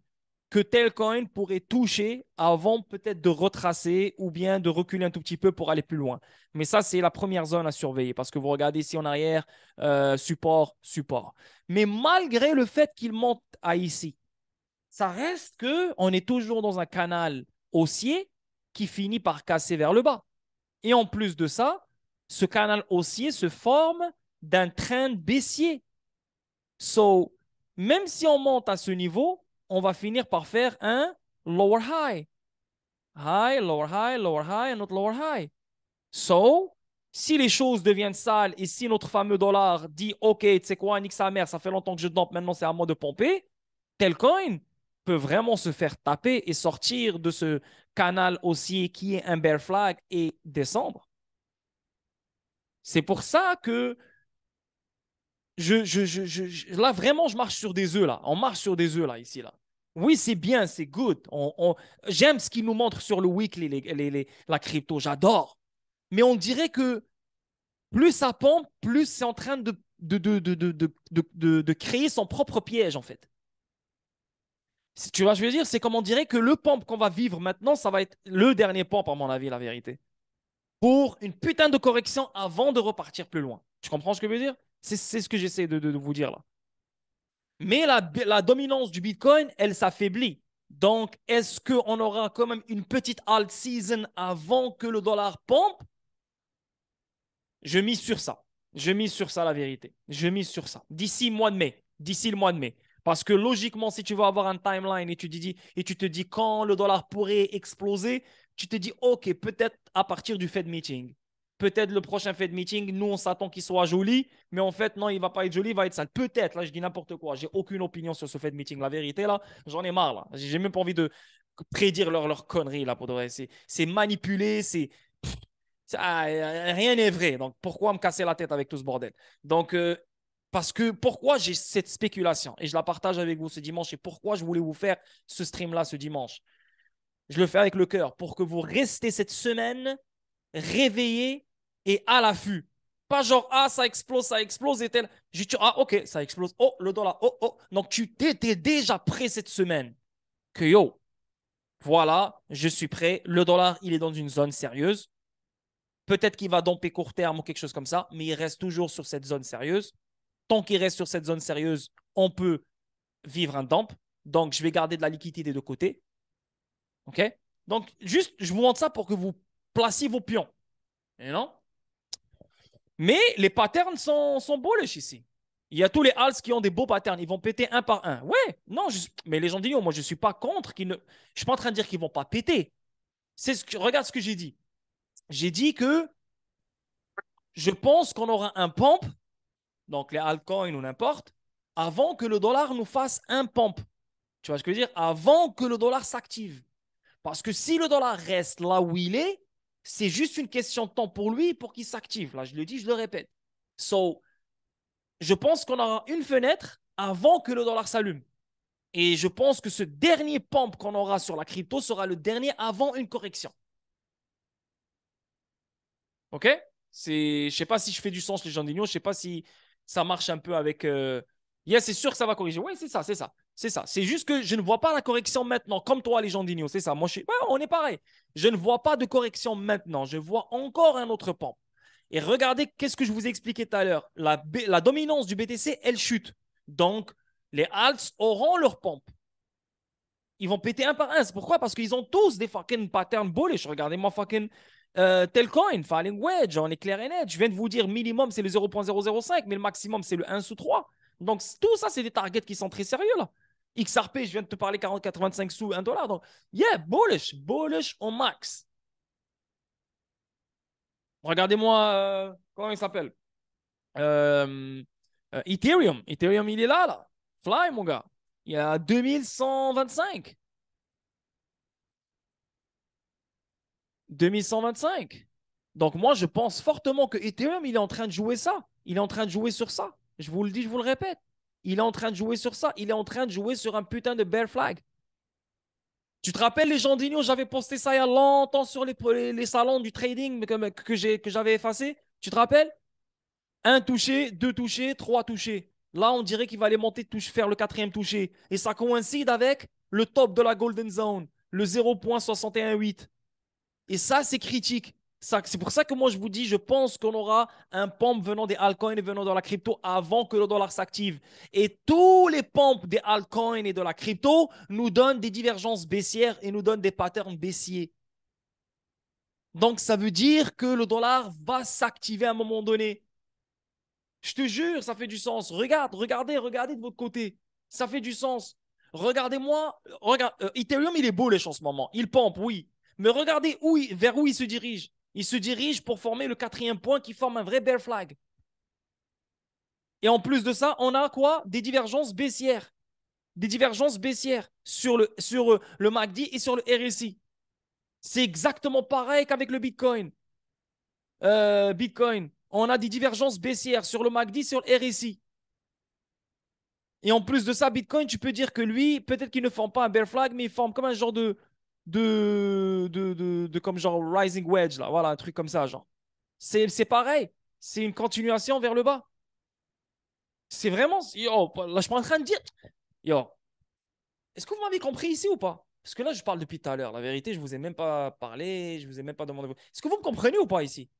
que Telcoin pourrait toucher avant peut-être de retracer ou bien de reculer un tout petit peu pour aller plus loin. Mais ça, c'est la première zone à surveiller parce que vous regardez ici en arrière, support, support. Mais malgré le fait qu'il monte à ici, ça reste que on est toujours dans un canal haussier qui finit par casser vers le bas. Et en plus de ça, ce canal haussier se forme d'un trend baissier. So, même si on monte à ce niveau, on va finir par faire un lower high. High, lower high, lower high, un autre lower high. So, si les choses deviennent sales et si notre fameux dollar dit OK, tu sais quoi, nique sa mère, ça fait longtemps que je dompe, maintenant c'est à moi de pomper, Telcoin peut vraiment se faire taper et sortir de ce canal haussier qui est un bear flag et descendre. C'est pour ça que là, vraiment, je marche sur des œufs, là. On marche sur des œufs, là, ici, là. Oui, c'est bien, c'est good. J'aime ce qu'ils nous montrent sur le weekly, la crypto. J'adore. Mais on dirait que plus ça pompe, plus c'est en train de créer son propre piège, en fait. Tu vois, je veux dire, c'est comme on dirait que le pompe qu'on va vivre maintenant, ça va être le dernier pompe, à mon avis, la vérité. Pour une putain de correction avant de repartir plus loin. Tu comprends ce que je veux dire? C'est ce que j'essaie de vous dire là. Mais la dominance du Bitcoin, elle s'affaiblit. Donc, est-ce qu'on aura quand même une petite alt season avant que le dollar pompe? Je mise sur ça. Je mise sur ça, la vérité. Je mise sur ça. D'ici le mois de mai. D'ici le mois de mai. Parce que logiquement, si tu veux avoir un timeline et tu te dis quand le dollar pourrait exploser, tu te dis, OK, peut-être à partir du Fed meeting. Peut-être le prochain Fed meeting, nous, on s'attend qu'il soit joli, mais en fait, non, il ne va pas être joli, il va être sale. Peut-être, là, je dis n'importe quoi. J'ai aucune opinion sur ce Fed meeting. La vérité, là, j'en ai marre, là. J'ai même pas envie de prédire leur conneries, là, pour de vrai. C'est manipulé, rien n'est vrai. Donc, pourquoi me casser la tête avec tout ce bordel? Donc, parce que pourquoi j'ai cette spéculation et je la partage avec vous ce dimanche et pourquoi je voulais vous faire ce stream-là ce dimanche. Je le fais avec le cœur pour que vous restez cette semaine réveillés et à l'affût. Pas genre, ah, ça explose et tel. Ah, ok, ça explose. Oh, le dollar. Oh, oh. Donc, tu t'es déjà prêt cette semaine que yo, voilà, je suis prêt. Le dollar, il est dans une zone sérieuse. Peut-être qu'il va domper court terme ou quelque chose comme ça, mais il reste toujours sur cette zone sérieuse. Tant qu'il reste sur cette zone sérieuse, on peut vivre un dump. Donc, je vais garder de la liquidité des deux côtés. OK? Donc, juste, je vous montre ça pour que vous placiez vos pions. Et non? Mais les patterns sont bullish ici. Il y a tous les alts qui ont des beaux patterns. Ils vont péter un par un. Ouais, non, mais les gens disent, moi, je ne suis pas contre. Je ne suis pas en train de dire qu'ils ne vont pas péter. Regarde ce que j'ai dit. J'ai dit que je pense qu'on aura un pump, donc les altcoins ou n'importe, avant que le dollar nous fasse un pump. Tu vois ce que je veux dire? Avant que le dollar s'active. Parce que si le dollar reste là où il est, c'est juste une question de temps pour lui pour qu'il s'active. Là, je le dis, je le répète. So, je pense qu'on aura une fenêtre avant que le dollar s'allume. Et je pense que ce dernier pump qu'on aura sur la crypto sera le dernier avant une correction. OK? Je ne sais pas si je fais du sens, les gens d'Union. Je ne sais pas si ça marche un peu avec. Yeah, c'est sûr que ça va corriger. Oui, c'est ça, c'est ça. C'est ça. C'est juste que je ne vois pas la correction maintenant, comme toi, les gens d'Igno. C'est ça. Moi, ouais, on est pareil. Je ne vois pas de correction maintenant. Je vois encore un autre pump. Et regardez, qu'est-ce que je vous ai expliqué tout à l'heure. La dominance du BTC, elle chute. Donc, les alts auront leur pump. Ils vont péter un par un. C'est pourquoi? Parce qu'ils ont tous des fucking patterns bullish. Regardez-moi fucking Telcoin, Falling Wedge, on est clair et net. Je viens de vous dire, minimum, c'est le 0.005, mais le maximum, c'est le 1 sous 3. Donc, tout ça, c'est des targets qui sont très sérieux, là. XRP, je viens de te parler 40-85 sous, 1 dollar. Donc, yeah, bullish, bullish au max. Regardez-moi, comment il s'appelle? Ethereum. Ethereum, il est là, là. Fly, mon gars. Il y a 2125. 2125. Donc moi, je pense fortement que Ethereum, il est en train de jouer ça. Il est en train de jouer sur ça. Je vous le dis, je vous le répète. Il est en train de jouer sur ça. Il est en train de jouer sur un putain de bear flag. Tu te rappelles les gens d'Igno, j'avais posté ça il y a longtemps sur les salons du trading que j'avais effacé. Tu te rappelles? Un touché, deux touchés, trois touchés. Là, on dirait qu'il va aller monter, faire le quatrième touché. Et ça coïncide avec le top de la Golden Zone, le 0.618. Et ça, c'est critique. C'est pour ça que moi, je vous dis, je pense qu'on aura un pump venant des altcoins et venant de la crypto avant que le dollar s'active. Et tous les pumps des altcoins et de la crypto nous donnent des divergences baissières et nous donnent des patterns baissiers. Donc, ça veut dire que le dollar va s'activer à un moment donné. Je te jure, ça fait du sens. Regardez de votre côté. Ça fait du sens. Regardez-moi. Ethereum, il est bullish en ce moment. Il pompe, oui. Mais regardez vers où il se dirige. Il se dirige pour former le quatrième point qui forme un vrai bear flag. Et en plus de ça, on a quoi? Des divergences baissières. Des divergences baissières sur le MACD et sur le RSI. C'est exactement pareil qu'avec le Bitcoin. Bitcoin. On a des divergences baissières sur le MACD et sur le RSI. Et en plus de ça, Bitcoin, tu peux dire que lui, peut-être qu'il ne forme pas un bear flag, mais il forme comme un genre de comme genre rising wedge, là. Voilà, un truc comme ça, genre. C'est pareil. C'est une continuation vers le bas. C'est vraiment. Yo, là, je suis pas en train de dire. Yo, est-ce que vous m'avez compris ici ou pas? Parce que là, je parle depuis tout à l'heure. La vérité, je vous ai même pas parlé, je vous ai même pas demandé. Est-ce que vous me comprenez ou pas ici?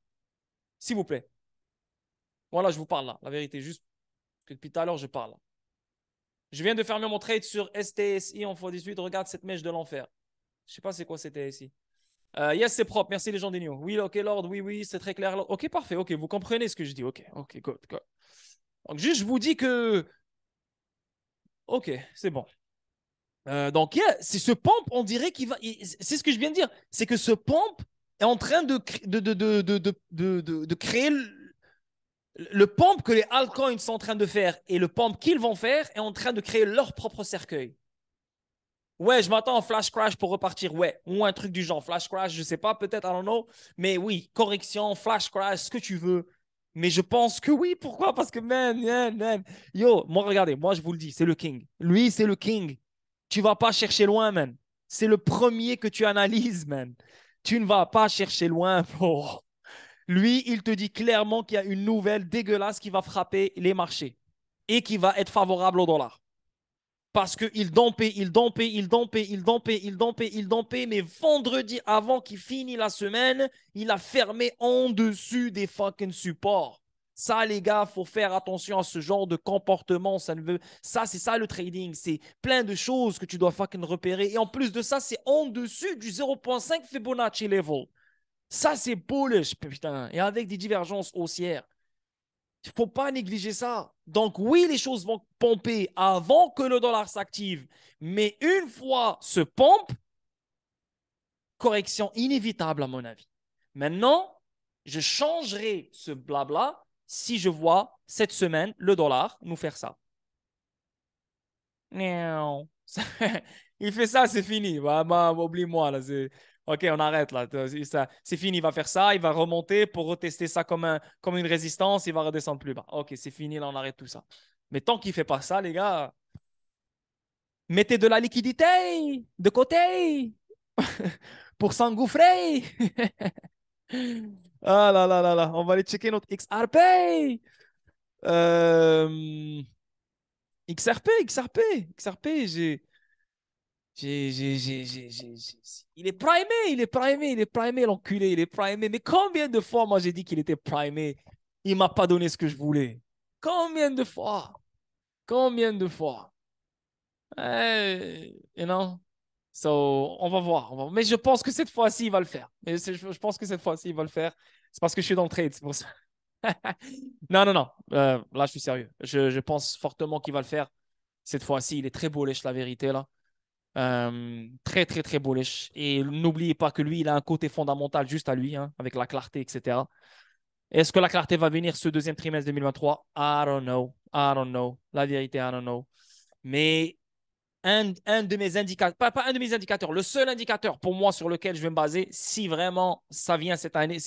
S'il vous plaît. Voilà, je vous parle là. La vérité, juste que depuis tout à l'heure, je parle. Je viens de fermer mon trade sur STSI en x18. Regarde cette mèche de l'enfer. Je sais pas c'est quoi c'était ici. Yes, c'est propre. Merci les gens des news. Oui, ok, Lord. Oui, oui, c'est très clair. Ok, parfait. Ok, vous comprenez ce que je dis. Ok, ok, good, good. Donc, juste, je vous dis que. Ok, c'est bon. Donc, yeah, c'est ce pump, on dirait qu'il va. C'est ce que je viens de dire. C'est que ce pump est en train de créer le pump que les altcoins sont en train de faire et le pump qu'ils vont faire est en train de créer leur propre cercueil. Ouais, je m'attends en flash crash pour repartir. Ouais, ou un truc du genre. Flash crash, je sais pas, peut-être, I don't know. Mais oui, correction, flash crash, ce que tu veux. Mais je pense que oui. Pourquoi? Parce que, man. Yo, moi, regardez, moi, je vous le dis, c'est le king. Lui, c'est le king. Tu vas pas chercher loin, man. C'est le premier que tu analyses, man. Tu ne vas pas chercher loin. Pour... Lui, il te dit clairement qu'il y a une nouvelle dégueulasse qui va frapper les marchés et qui va être favorable au dollar. Parce qu'il dompait, mais vendredi, avant qu'il finisse la semaine, il a fermé en dessus des fucking supports. Ça, les gars, faut faire attention à ce genre de comportement. Ça, c'est ça le trading. C'est plein de choses que tu dois fucking repérer. Et en plus de ça, c'est en dessus du 0.5 Fibonacci level. Ça, c'est bullish, putain. Et avec des divergences haussières. Il ne faut pas négliger ça. Donc oui, les choses vont pomper avant que le dollar s'active. Mais une fois ce pompe, correction inévitable à mon avis. Maintenant, je changerai ce blabla si je vois cette semaine le dollar nous faire ça. Il fait ça, c'est fini. Bah, oublie-moi. Là, ok, on arrête là. C'est fini. Il va faire ça. Il va remonter pour retester ça comme une résistance. Il va redescendre plus bas. Ok, c'est fini. Là, on arrête tout ça. Mais tant qu'il ne fait pas ça, les gars, mettez de la liquidité de côté pour s'engouffrer. Ah là là là là. On va aller checker notre XRP. Euh, XRP, il est primé, l'enculé, il est primé. Mais combien de fois, moi, j'ai dit qu'il était primé, il m'a pas donné ce que je voulais. Combien de fois? Combien de fois? You know? So, on va voir. Mais je pense que cette fois-ci, il va le faire. Je pense que cette fois-ci, il va le faire. C'est parce que je suis dans le trade, c'est pour ça. Non, non, non. Là, je suis sérieux. Je pense fortement qu'il va le faire. Cette fois-ci, il est très bullish, la vérité, là. Très, très, très bullish. Et n'oubliez pas que lui, il a un côté fondamental juste à lui, hein, avec la clarté, etc. Est-ce que la clarté va venir ce deuxième trimestre 2023? I don't know. I don't know. La vérité, I don't know. Mais un de mes indicateurs, pas un de mes indicateurs, le seul indicateur pour moi sur lequel je vais me baser, si vraiment ça vient cette année,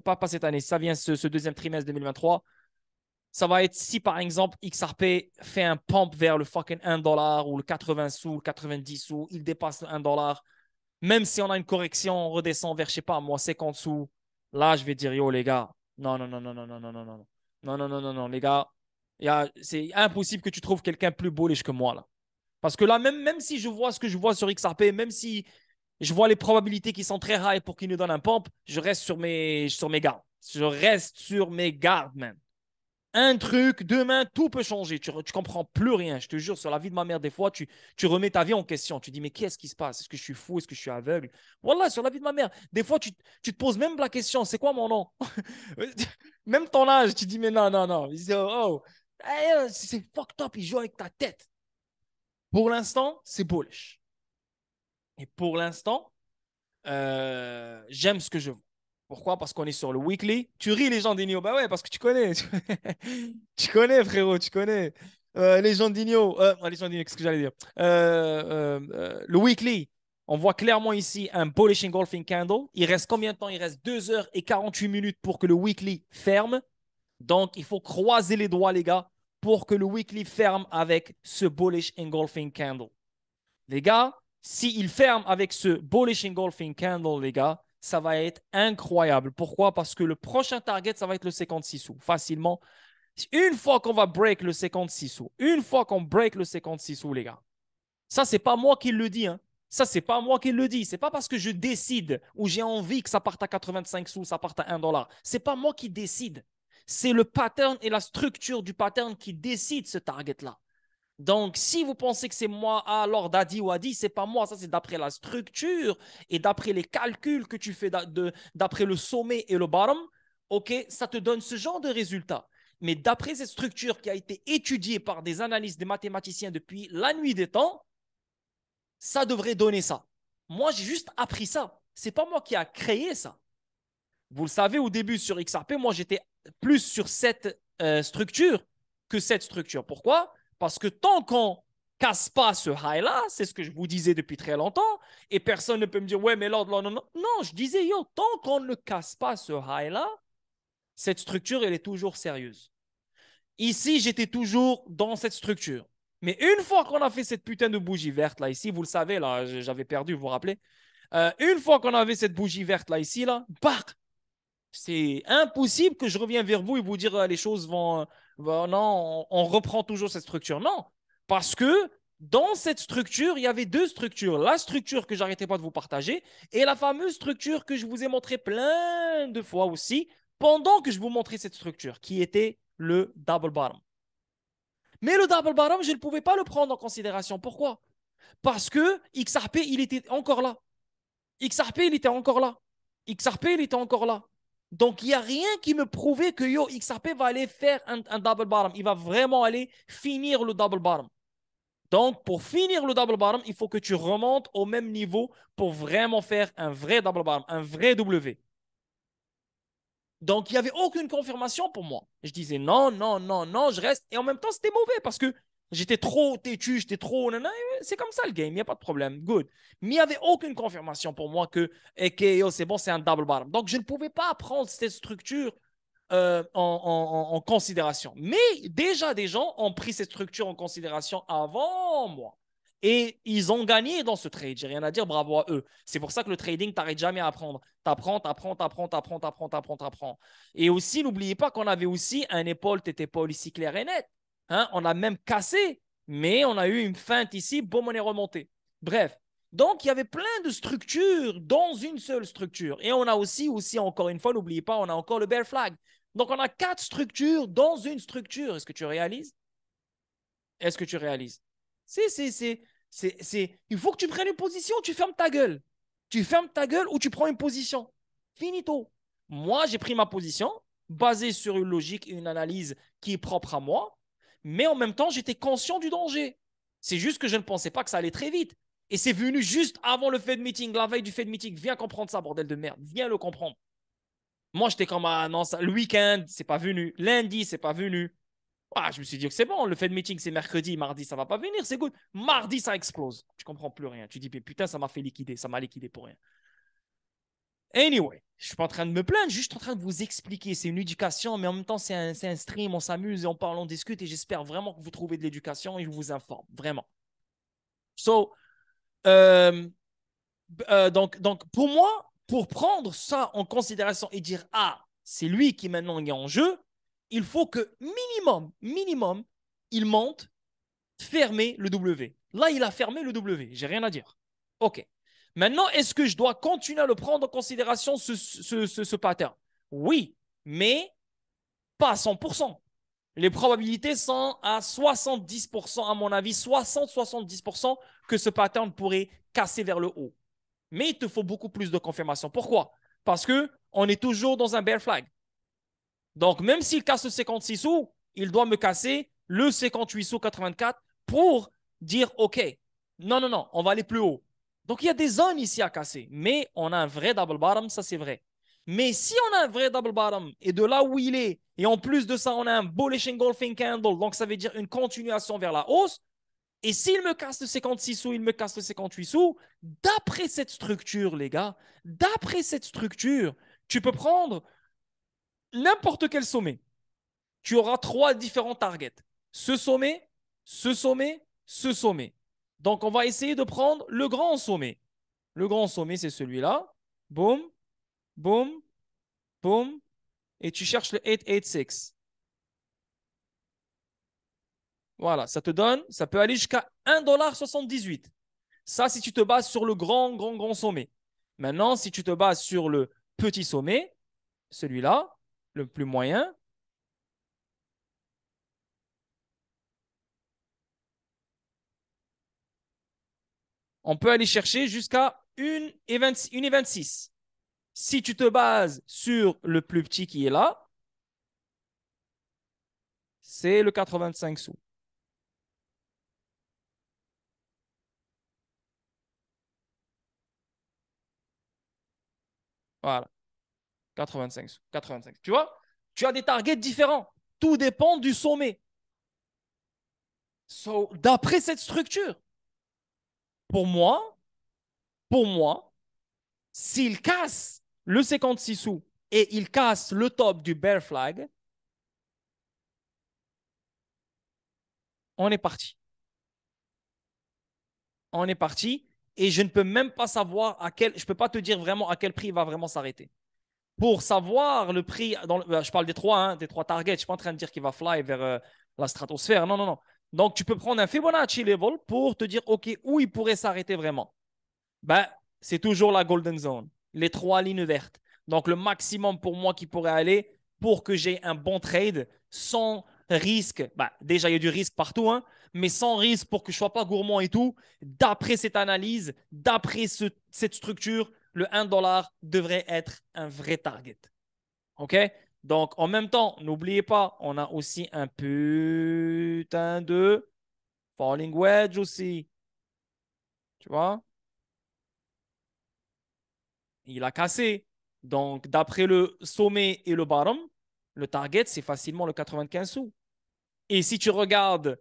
pas cette année, ça vient ce deuxième trimestre 2023, ça va être si par exemple XRP fait un pump vers le fucking 1$ ou le 80 sous, le 90 sous, il dépasse le 1$, même si on a une correction, on redescend vers, je sais pas, moi, 50 sous, là, je vais dire, yo, les gars, non, non, non, non, non, non, non, non, non, non, non, non, non, non, les gars, c'est impossible que tu trouves quelqu'un plus bullish que moi, là. Parce que là, même si je vois ce que je vois sur XRP, même si je vois les probabilités qui sont très high pour qu'il nous donne un pump, je reste sur mes gardes. Je reste sur mes gardes, man. Un truc, demain, tout peut changer. Tu comprends plus rien. Je te jure, sur la vie de ma mère, des fois, tu remets ta vie en question. Tu dis, mais qu'est-ce qui se passe? Est-ce que je suis fou? Est-ce que je suis aveugle? Voilà, sur la vie de ma mère. Des fois, tu te poses même la question, c'est quoi mon nom? Même ton âge, tu dis, mais non, non, non. Oh, c'est fucked up, il joue avec ta tête. Pour l'instant, c'est bullish. Et pour l'instant, j'aime ce que je vois. Pourquoi? Parce qu'on est sur le weekly. Tu ris, les gens d'Igno. Bah ouais, parce que tu connais. Tu connais, frérot, tu connais. Les gens d'Igno. Les gens d'Igno, qu'est-ce que j'allais dire? Le weekly. On voit clairement ici un bullish engulfing candle. Il reste combien de temps? Il reste 2h48 pour que le weekly ferme. Donc, il faut croiser les doigts, les gars, pour que le weekly ferme avec ce bullish engulfing candle. Les gars, s'il ferme avec ce bullish engulfing candle, les gars, ça va être incroyable. Pourquoi? Parce que le prochain target, ça va être le 56 sous, facilement. Une fois qu'on va break le 56 sous, une fois qu'on break le 56 sous, les gars, ça, c'est pas moi qui le dis, hein. Ça, c'est pas moi qui le dis. C'est pas parce que je décide ou j'ai envie que ça parte à 85 sous, ça parte à 1$. C'est pas moi qui décide. C'est le pattern et la structure du pattern qui décide ce target-là. Donc, si vous pensez que c'est moi, alors Dadi ou Adi, c'est pas moi. Ça, c'est d'après la structure et d'après les calculs que tu fais d'après le sommet et le bottom. OK, ça te donne ce genre de résultat. Mais d'après cette structure qui a été étudiée par des analystes, des mathématiciens depuis la nuit des temps, ça devrait donner ça. Moi, j'ai juste appris ça. C'est pas moi qui a créé ça. Vous le savez, au début sur XRP, moi, j'étais plus sur cette structure que cette structure. Pourquoi? Parce que tant qu'on casse pas ce high-là, c'est ce que je vous disais depuis très longtemps, et personne ne peut me dire, ouais, mais là, non, non, non. Non, je disais, yo, tant qu'on ne casse pas ce high-là, cette structure, elle est toujours sérieuse. Ici, j'étais toujours dans cette structure. Mais une fois qu'on a fait cette putain de bougie verte là, ici, vous le savez, là, j'avais perdu, vous vous rappelez? Une fois qu'on avait cette bougie verte là, ici, là, bah, c'est impossible que je revienne vers vous et vous dire les choses non, on reprend toujours cette structure. Non, parce que dans cette structure, il y avait deux structures. La structure que j'arrêtais pas de vous partager et la fameuse structure que je vous ai montré plein de fois aussi pendant que je vous montrais cette structure qui était le double bottom. Mais le double bottom, je ne pouvais pas le prendre en considération. Pourquoi? Parce que XRP, il était encore là. XRP, il était encore là. XRP, il était encore là. Donc, il n'y a rien qui me prouvait que yo, XRP va aller faire un double bottom. Il va vraiment aller finir le double bottom. Donc, pour finir le double bottom, il faut que tu remontes au même niveau pour vraiment faire un vrai double bottom, un vrai W. Donc, il n'y avait aucune confirmation pour moi. Je disais non, non, non, non, je reste. Et en même temps, c'était mauvais parce que j'étais trop têtu, j'étais trop. C'est comme ça le game, il n'y a pas de problème. Good. Mais il n'y avait aucune confirmation pour moi que c'est bon, c'est un double bottom. Donc, je ne pouvais pas prendre cette structure en considération. Mais déjà, des gens ont pris cette structure en considération avant moi. Et ils ont gagné dans ce trade. J'ai rien à dire, bravo à eux. C'est pour ça que le trading, tu n'arrêtes jamais à apprendre. Tu apprends, tu apprends, tu apprends, tu apprends, tu apprends, tu apprends, tu apprends. Et aussi, n'oubliez pas qu'on avait aussi un épaule, tête épaule ici clair et net. Hein? On a même cassé Mais on a eu une feinte ici, boum, on est remonté. Bref. Donc, il y avait plein de structures dans une seule structure. Et on a aussi, encore une fois, n'oubliez pas, on a encore le bear flag. Donc, on a 4 structures dans une structure. Est-ce que tu réalises? Est-ce que tu réalises? Il faut que tu prennes une position, tu fermes ta gueule. Tu fermes ta gueule ou tu prends une position. Finito. Moi, j'ai pris ma position basée sur une logique et une analyse qui est propre à moi, mais en même temps, j'étais conscient du danger. C'est juste que je ne pensais pas que ça allait très vite. Et c'est venu juste avant le Fed meeting, la veille du Fed meeting. Viens comprendre ça, bordel de merde. Viens le comprendre. Moi, j'étais comme, ah non, ça, le week-end, c'est pas venu. Lundi, c'est pas venu. Ah, je me suis dit que c'est bon, le Fed meeting, c'est mercredi, mardi, ça va pas venir, c'est good. Mardi, ça explose. Tu comprends plus rien. Tu dis, mais putain, ça m'a fait liquider, ça m'a liquidé pour rien. Anyway, je suis pas en train de me plaindre, juste en train de vous expliquer. C'est une éducation, mais en même temps, c'est un stream, on s'amuse et on parle, on discute et j'espère vraiment que vous trouvez de l'éducation et je vous informe, vraiment. So, euh, donc, pour moi, pour prendre ça en considération et dire, ah, c'est lui qui maintenant est en jeu, il faut que minimum, il monte, fermer le W. Là, il a fermé le W. J'ai rien à dire. OK. Maintenant, est-ce que je dois continuer à le prendre en considération, ce pattern? Oui, mais pas à 100%. Les probabilités sont à 70%, à mon avis, 60-70% que ce pattern pourrait casser vers le haut. Mais il te faut beaucoup plus de confirmation. Pourquoi? Parce qu'on est toujours dans un bear flag. Donc, même s'il casse le 56 sous, il doit me casser le 58 sous 84 pour dire OK. Non, on va aller plus haut. Donc, il y a des zones ici à casser. Mais on a un vrai double bottom, ça c'est vrai. Mais si on a un vrai double bottom et de là où il est, et en plus de ça, on a un bullish engulfing candle, donc ça veut dire une continuation vers la hausse, et s'il me casse le 56 sous, il me casse le 58 sous, d'après cette structure, les gars, d'après cette structure, tu peux prendre n'importe quel sommet. Tu auras 3 différents targets. Ce sommet, ce sommet, ce sommet. Donc, on va essayer de prendre le grand sommet. Le grand sommet, c'est celui-là. Boum, boum, boum. Et tu cherches le 886. Voilà, ça te donne, ça peut aller jusqu'à 1,78 $. Ça, si tu te bases sur le grand sommet. Maintenant, si tu te bases sur le petit sommet, celui-là, le plus moyen, on peut aller chercher jusqu'à 1,26. Si tu te bases sur le plus petit qui est là, c'est le 85 sous. Voilà, 85 sous. 85. Tu vois, tu as des targets différents. Tout dépend du sommet. So, d'après cette structure, pour moi, s'il casse le 56 sous et il casse le top du bear flag, on est parti. On est parti et je ne peux même pas savoir je peux pas te dire vraiment à quel prix il va vraiment s'arrêter. Pour savoir le prix, je parle des trois targets, je ne suis pas en train de dire qu'il va fly vers la stratosphère. Non. Donc, tu peux prendre un Fibonacci level pour te dire, OK, où il pourrait s'arrêter vraiment. Ben, c'est toujours la golden zone, les 3 lignes vertes. Donc, le maximum pour moi qui pourrait aller pour que j'ai un bon trade sans risque. Ben, déjà, il y a du risque partout, hein, mais sans risque pour que je ne sois pas gourmand et tout. D'après cette analyse, d'après cette structure, le 1$ devrait être un vrai target. OK? Donc, en même temps, n'oubliez pas, on a aussi un putain de falling wedge aussi. Tu vois? Il a cassé. Donc, d'après le sommet et le bottom, le target, c'est facilement le 95 sous. Et si tu regardes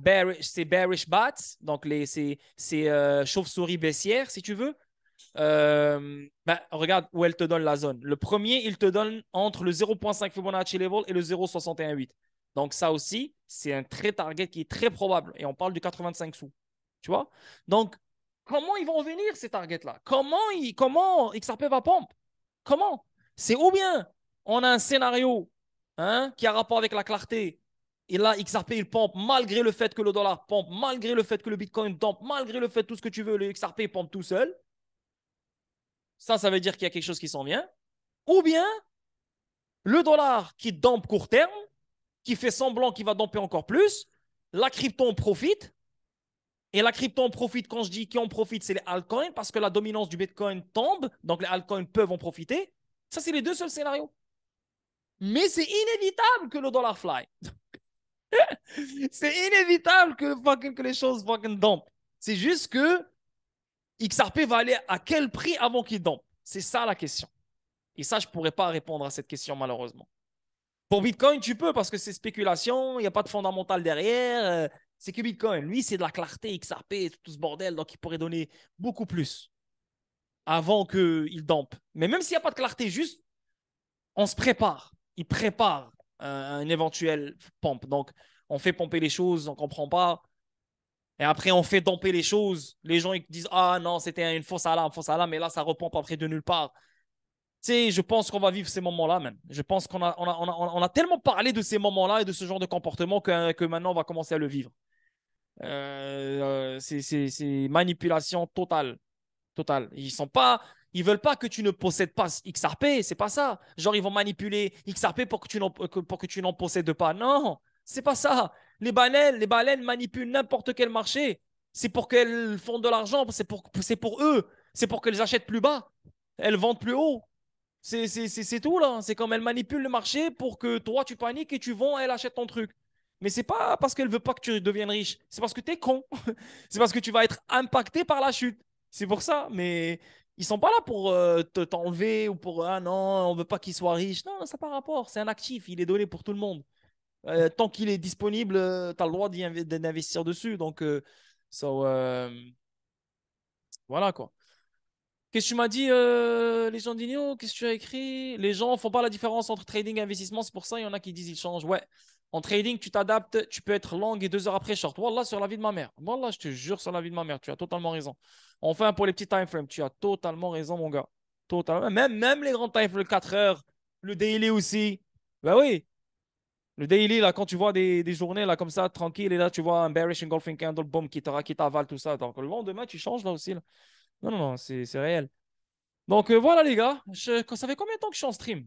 bearish bats, donc ces chauves-souris baissières, si tu veux, regarde où elle te donne la zone. Le premier, il te donne entre le 0,5 Fibonacci level et le 0,618. Donc, ça aussi, c'est un très target qui est très probable. Et on parle du 85 sous. Tu vois? Donc, comment ils vont venir ces targets-là? Comment XRP va pompe? Comment? C'est ou bien on a un scénario qui a rapport avec la clarté Et là, XRP, il pompe malgré le fait que le dollar pompe, malgré le fait que le Bitcoin pompe, malgré le fait tout ce que tu veux, le XRP pompe tout seul. Ça veut dire qu'il y a quelque chose qui s'en vient. Ou bien, le dollar qui dompe court terme, qui fait semblant qu'il va domper encore plus, la crypto en profite. Et la crypto en profite, quand je dis qui en profite, c'est les altcoins, parce que la dominance du Bitcoin tombe, donc les altcoins peuvent en profiter. Ça, c'est les deux seuls scénarios. Mais c'est inévitable que le dollar fly. C'est inévitable que les choses fucking dumpent. C'est juste que XRP va aller à quel prix avant qu'il dump? C'est ça la question. Et ça, je ne pourrais pas répondre à cette question malheureusement. Pour Bitcoin, tu peux parce que c'est spéculation, il n'y a pas de fondamental derrière. C'est que Bitcoin, lui, c'est de la clarté, XRP, tout ce bordel, donc il pourrait donner beaucoup plus avant qu'il dump. Mais même s'il n'y a pas de clarté, juste, on se prépare. Il prépare un éventuel pump. Donc, on fait pomper les choses, on ne comprend pas. Et après, on fait domper les choses. Les gens ils disent ah non, c'était une fausse alarme, mais là, ça repompe après de nulle part. Tu sais, je pense qu'on va vivre ces moments-là, même. Je pense qu'on a tellement parlé de ces moments-là et de ce genre de comportement que maintenant, on va commencer à le vivre. C'est manipulation totale. Totale. Ils veulent pas que tu ne possèdes pas XRP, c'est pas ça. Genre, ils vont manipuler XRP pour que tu n'en possèdes pas. Non, c'est pas ça. Les baleines manipulent n'importe quel marché. C'est pour qu'elles font de l'argent, c'est pour eux. C'est pour qu'elles achètent plus bas. Elles vendent plus haut. C'est tout là. C'est comme elles manipulent le marché pour que toi, tu paniques et tu vends, elle achète ton truc. Mais c'est pas parce qu'elle veut pas que tu deviennes riche. C'est parce que tu es con. C'est parce que tu vas être impacté par la chute. C'est pour ça. Mais ils sont pas là pour t'enlever ou pour ah non, on veut pas qu'il soit riche. Non, ça n'a pas rapport. C'est un actif. Il est donné pour tout le monde. Tant qu'il est disponible, tu as le droit d'investir dessus. Donc, voilà quoi. Qu'est-ce que tu m'as dit, les gens d'Igno? Qu'est-ce que tu as écrit? Les gens font pas la différence entre trading et investissement. C'est pour ça, il y en a qui disent ils changent. Ouais. En trading, tu t'adaptes. Tu peux être long et 2 heures après short. Wallah, sur la vie de ma mère. Wallah, je te jure, sur la vie de ma mère. Tu as totalement raison. Enfin, pour les petits time frames, tu as totalement raison, mon gars. Totalement. Même les grands time frames, le 4 heures, le daily aussi. Ben oui. Le daily, là, quand tu vois des journées là, comme ça, tranquille, et là, tu vois un bearish engulfing candle, boom, qui t'avale tout ça. Donc, le lendemain, tu changes là aussi. Là. Non, non, non, c'est réel. Donc voilà les gars, ça fait combien de temps que je suis en stream?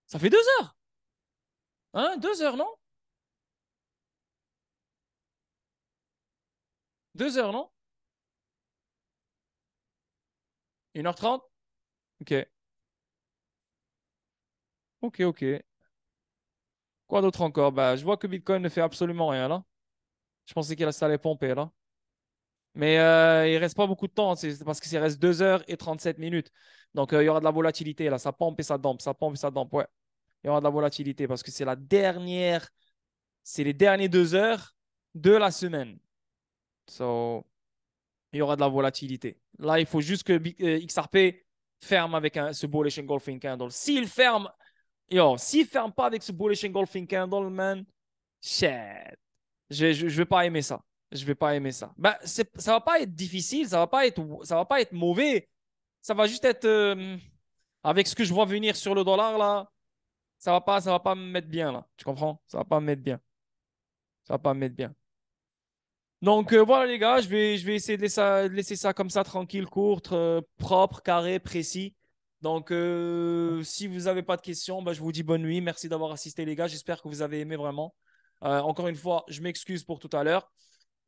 Ça fait 2 heures. Hein? 2 heures, non? 2 heures, non? 1h30. Ok. Ok, ok. Quoi d'autre encore? Bah, je vois que Bitcoin ne fait absolument rien là. Je pensais qu'il allait pomper là. Mais il reste pas beaucoup de temps. C'est parce qu'il reste 2 heures et 37 minutes. Donc il y aura de la volatilité là. Ça pompe et ça dompe. Ça pompe et ça dompe. Ouais. Il y aura de la volatilité parce que c'est les dernières 2 heures de la semaine. So, il y aura de la volatilité. Là, il faut juste que XRP ferme avec ce bullish engulfing candle. S'il ferme pas avec ce bullish engulfing candle, man, shit. Je vais pas aimer ça. Je vais pas aimer ça. Ben, ça va pas être difficile, ça va pas être mauvais. Ça va juste être avec ce que je vois venir sur le dollar là, ça va pas me mettre bien là. Tu comprends? Ça va pas me mettre bien. Ça va pas me mettre bien. Donc voilà les gars, je vais essayer de laisser ça comme ça, tranquille, court, propre, carré, précis. Donc si vous n'avez pas de questions, bah, je vous dis bonne nuit. Merci d'avoir assisté les gars. J'espère que vous avez aimé vraiment. Encore une fois, je m'excuse pour tout à l'heure.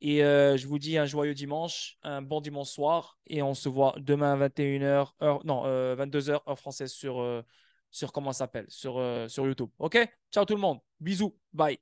Et je vous dis un joyeux dimanche, un bon dimanche soir. Et on se voit demain à 21h, non, 22h, heure française sur comment ça s'appelle, sur YouTube. OK? Ciao tout le monde. Bisous. Bye.